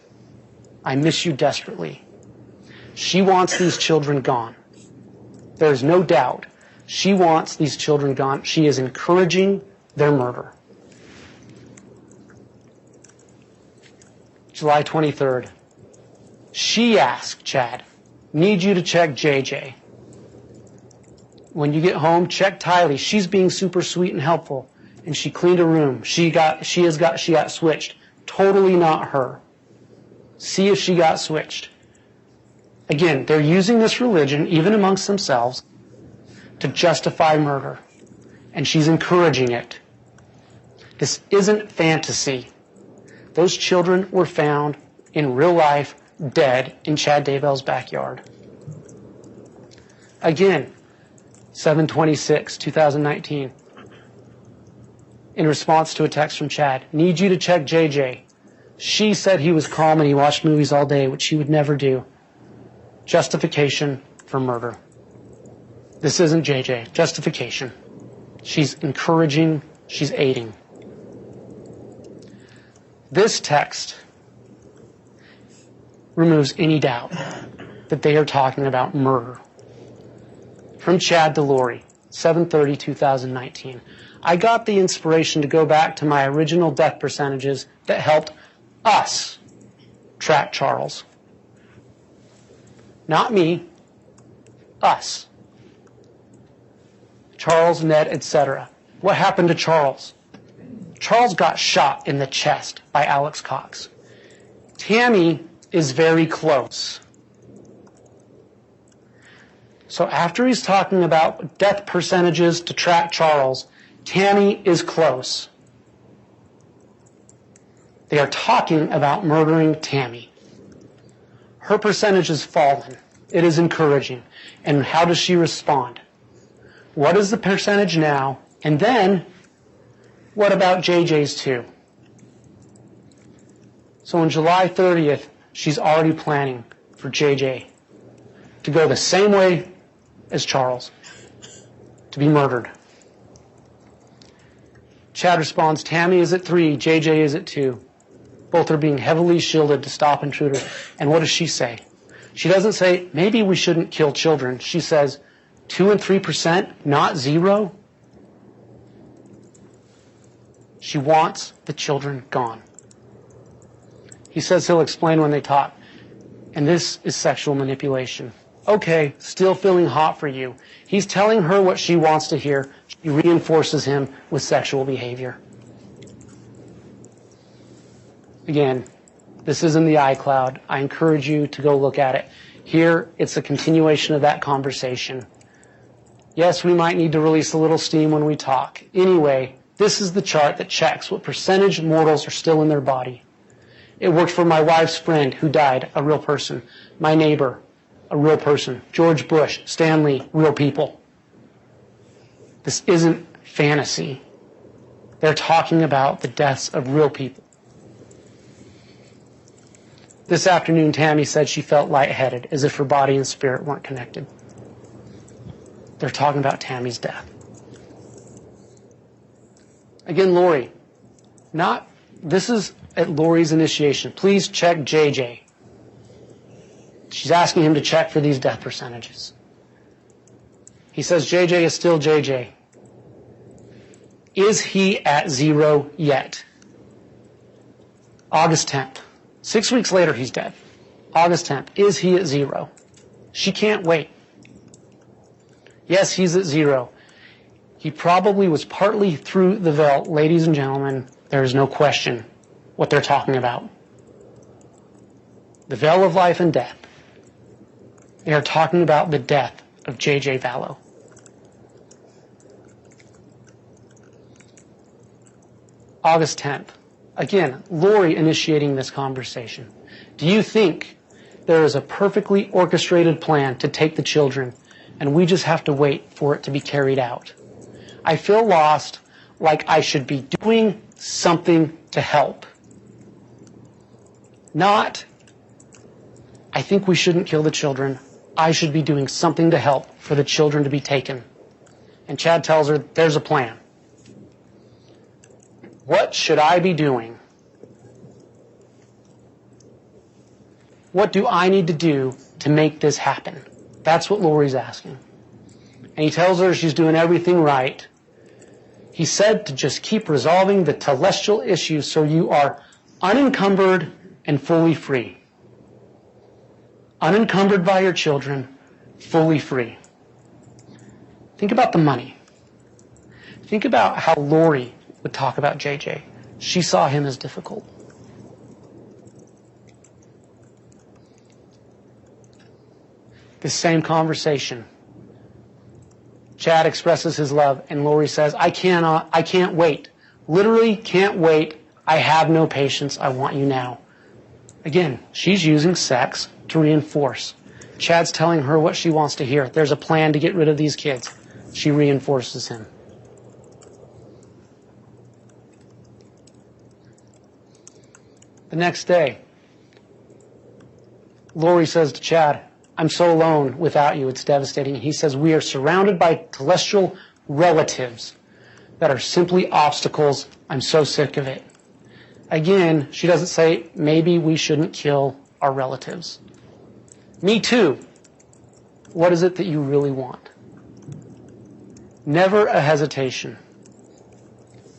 I miss you desperately. She wants these children gone. There is no doubt. She wants these children gone. She is encouraging their murder. July 23rd. She asked Chad, need you to check JJ. When you get home, check Tylee. She's being super sweet and helpful. And she cleaned her room. She got switched. Totally not her. See if she got switched. Again, they're using this religion, even amongst themselves, to justify murder. And she's encouraging it. This isn't fantasy. Those children were found in real life, dead, in Chad Daybell's backyard. Again, 7/26/2019. In response to a text from Chad, need you to check JJ. She said he was calm and he watched movies all day, which he would never do. Justification for murder. This isn't JJ. Justification. She's encouraging, she's aiding. This text removes any doubt that they are talking about murder. From Chad to Lori, 7/30/2019. I got the inspiration to go back to my original death percentages that helped us track Charles. Not me, us. Charles, Ned, etc. What happened to Charles? Charles got shot in the chest by Alex Cox. Tammy is very close. So after he's talking about death percentages to track Charles, Tammy is close. They are talking about murdering Tammy. Her percentage has fallen. It is encouraging. And how does she respond? What is the percentage now? And then, what about JJ's too? So on July 30th, she's already planning for JJ to go the same way as Charles, to be murdered. Chad responds, Tammy is at 3, JJ is at 2. Both are being heavily shielded to stop intruders. And what does she say? She doesn't say, maybe we shouldn't kill children. She says, 2 and 3%, not 0. She wants the children gone. He says he'll explain when they talk. And this is sexual manipulation. Okay, still feeling hot for you. He's telling her what she wants to hear. She reinforces him with sexual behavior. Again, this is in the iCloud. I encourage you to go look at it. Here, it's a continuation of that conversation. Yes, we might need to release a little steam when we talk. Anyway, this is the chart that checks what percentage mortals are still in their body. It worked for my wife's friend who died, a real person. My neighbor, a real person. George Bush, Stanley, real people. This isn't fantasy. They're talking about the deaths of real people. This afternoon, Tammy said she felt lightheaded, as if her body and spirit weren't connected. They're talking about Tammy's death. Again, Lori, this is at Lori's initiation. Please check JJ. She's asking him to check for these death percentages. He says JJ is still JJ. Is he at 0 yet? August 10th. 6 weeks later, he's dead. August 10th. Is he at 0? She can't wait. Yes, he's at 0. He probably was partly through the veil. Ladies and gentlemen, there is no question what they're talking about. The veil of life and death. They are talking about the death of J.J. Vallow. August 10th. Again, Lori initiating this conversation. Do you think there is a perfectly orchestrated plan to take the children and we just have to wait for it to be carried out? I feel lost, like I should be doing something to help. Not, I think we shouldn't kill the children. I should be doing something to help for the children to be taken. And Chad tells her, there's a plan. What should I be doing? What do I need to do to make this happen? That's what Lori's asking. And he tells her she's doing everything right. He said to just keep resolving the telestial issues so you are unencumbered and fully free. Unencumbered by your children, fully free. Think about the money. Think about how Lori would talk about JJ. She saw him as difficult. This same conversation. Chad expresses his love, and Lori says, I can't wait. Literally can't wait. I have no patience. I want you now. Again, she's using sex to reinforce. Chad's telling her what she wants to hear. There's a plan to get rid of these kids. She reinforces him. The next day, Lori says to Chad, I'm so alone without you. It's devastating. He says, we are surrounded by celestial relatives that are simply obstacles. I'm so sick of it. Again, she doesn't say, maybe we shouldn't kill our relatives. Me too. What is it that you really want? Never a hesitation.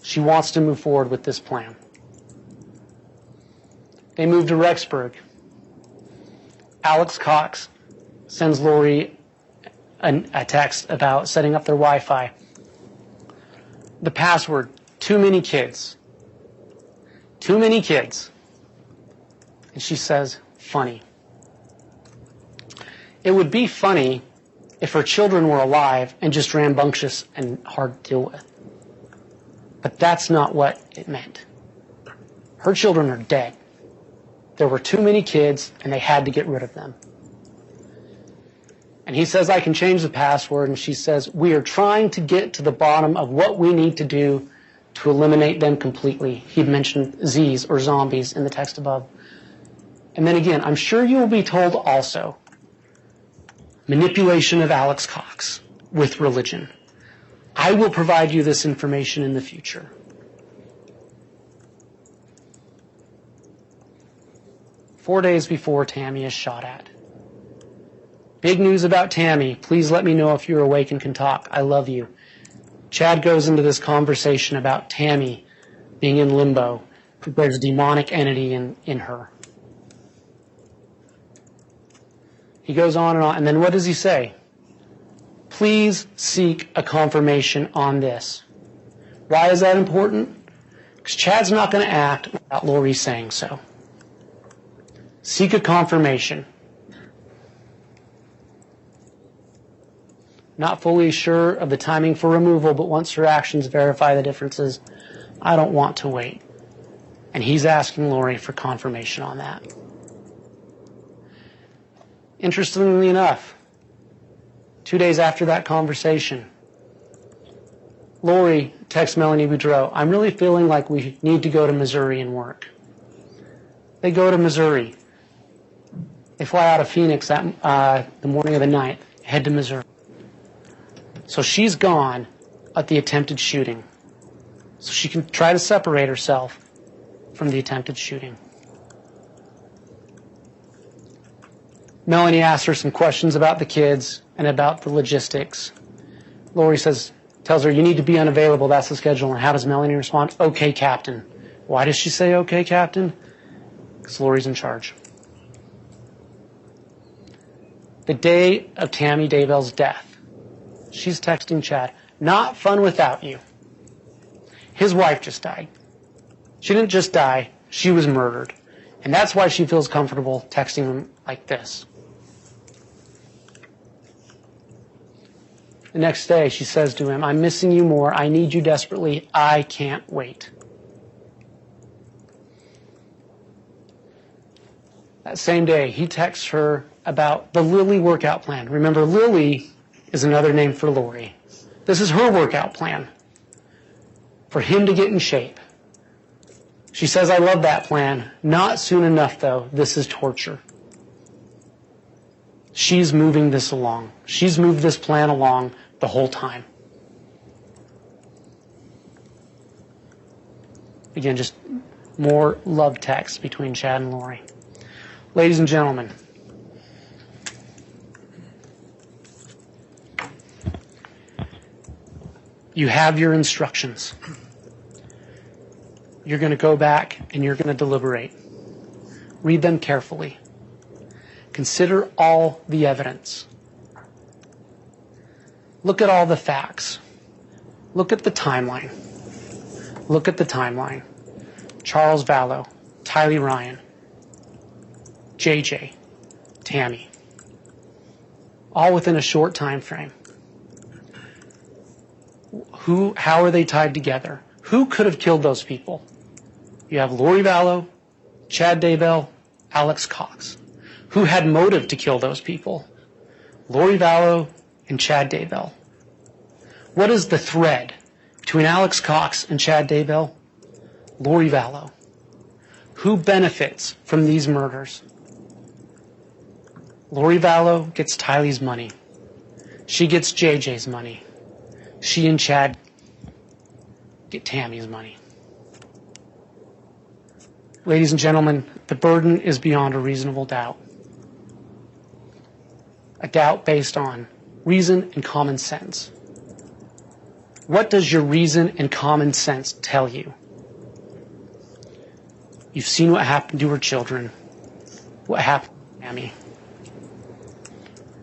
She wants to move forward with this plan. They move to Rexburg. Alex Cox sends Lori a text about setting up their Wi-Fi. The password, too many kids. Too many kids. And she says, funny. It would be funny if her children were alive and just rambunctious and hard to deal with. But that's not what it meant. Her children are dead. There were too many kids and they had to get rid of them. And he says, I can change the password. And she says, we are trying to get to the bottom of what we need to do to eliminate them completely. He'd mentioned Z's or zombies in the text above. And then again, I'm sure you will be told also, manipulation of Alex Cox with religion. I will provide you this information in the future. Four days before Tammy is shot at. Big news about Tammy. Please let me know if you're awake and can talk. I love you. Chad goes into this conversation about Tammy being in limbo. There's a demonic entity in her. He goes on, and then what does he say? Please seek a confirmation on this. Why is that important? Because Chad's not going to act without Lori saying so. Seek a confirmation. Not fully sure of the timing for removal, but once her actions verify the differences, I don't want to wait. And he's asking Lori for confirmation on that. Interestingly enough, 2 days after that conversation, Lori texts Melanie Boudreau, I'm really feeling like we need to go to Missouri and work. They go to Missouri. They fly out of Phoenix the morning of the 9th, head to Missouri. So she's gone at the attempted shooting. So she can try to separate herself from the attempted shooting. Melanie asks her some questions about the kids and about the logistics. Lori tells her, you need to be unavailable, that's the schedule. And how does Melanie respond? Okay, Captain. Why does she say okay, Captain? Because Lori's in charge. The day of Tammy Daybell's death, she's texting Chad, not fun without you. His wife just died. She didn't just die, she was murdered. And that's why she feels comfortable texting him like this. The next day, she says to him, I'm missing you more. I need you desperately. I can't wait. That same day, he texts her about the Lily workout plan. Remember, Lily is another name for Lori. This is her workout plan for him to get in shape. She says, I love that plan. Not soon enough, though. This is torture. She's moving this along. She's moved this plan along the whole time. Again, just more love text between Chad and Lori. Ladies and gentlemen, you have your instructions. You're going to go back and you're going to deliberate. Read them carefully. Consider all the evidence. Look at all the facts. Look at the timeline. Look at the timeline. Charles Vallow, Tylee Ryan, JJ, Tammy. All within a short time frame. How are they tied together? Who could have killed those people? You have Lori Vallow, Chad Daybell, Alex Cox. Who had motive to kill those people? Lori Vallow and Chad Daybell. What is the thread between Alex Cox and Chad Daybell? Lori Vallow. Who benefits from these murders? Lori Vallow gets Tylee's money. She gets JJ's money. She and Chad get Tammy's money. Ladies and gentlemen, the burden is beyond a reasonable doubt. A doubt based on reason and common sense. What does your reason and common sense tell you? You've seen what happened to her children. What happened to Tammy?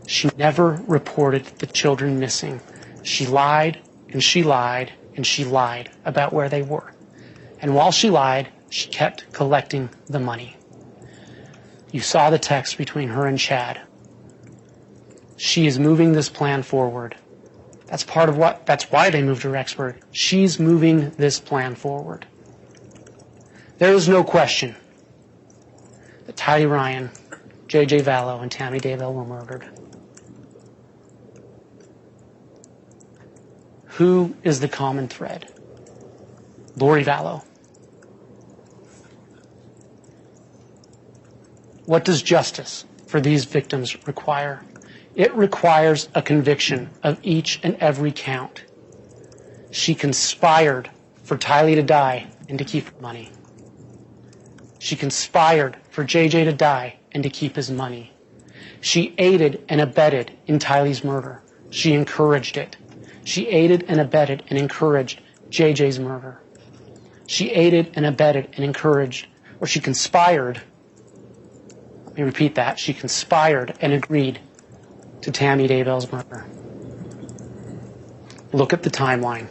She never reported the children missing. She lied and she lied and she lied about where they were. And while she lied, she kept collecting the money. You saw the text between her and Chad. She is moving this plan forward. That's why they moved her expert. She's moving this plan forward. There is no question that Tylee Ryan, JJ Vallow, and Tammy Daybell were murdered. Who is the common thread? Lori Vallow. What does justice for these victims require? It requires a conviction of each and every count. She conspired for Tylee to die and to keep her money. She conspired for JJ to die and to keep his money. She aided and abetted in Tylee's murder. She encouraged it. She aided and abetted and encouraged JJ's murder. She aided and abetted and encouraged, or she conspired. Let me repeat that. She conspired and agreed to Tammy Daybell's murder. Look at the timeline.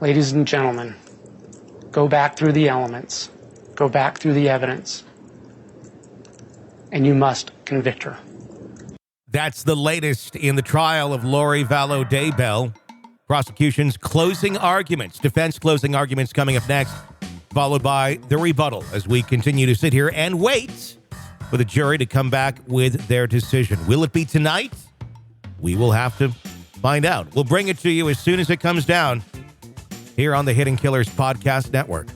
Ladies and gentlemen, go back through the elements, go back through the evidence, and you must convict her. That's the latest in the trial of Lori Vallow Daybell. Prosecution's closing arguments, defense closing arguments coming up next, followed by the rebuttal as we continue to sit here and wait for the jury to come back with their decision. Will it be tonight? We will have to find out. We'll bring it to you as soon as it comes down here on the Hidden Killers Podcast Network.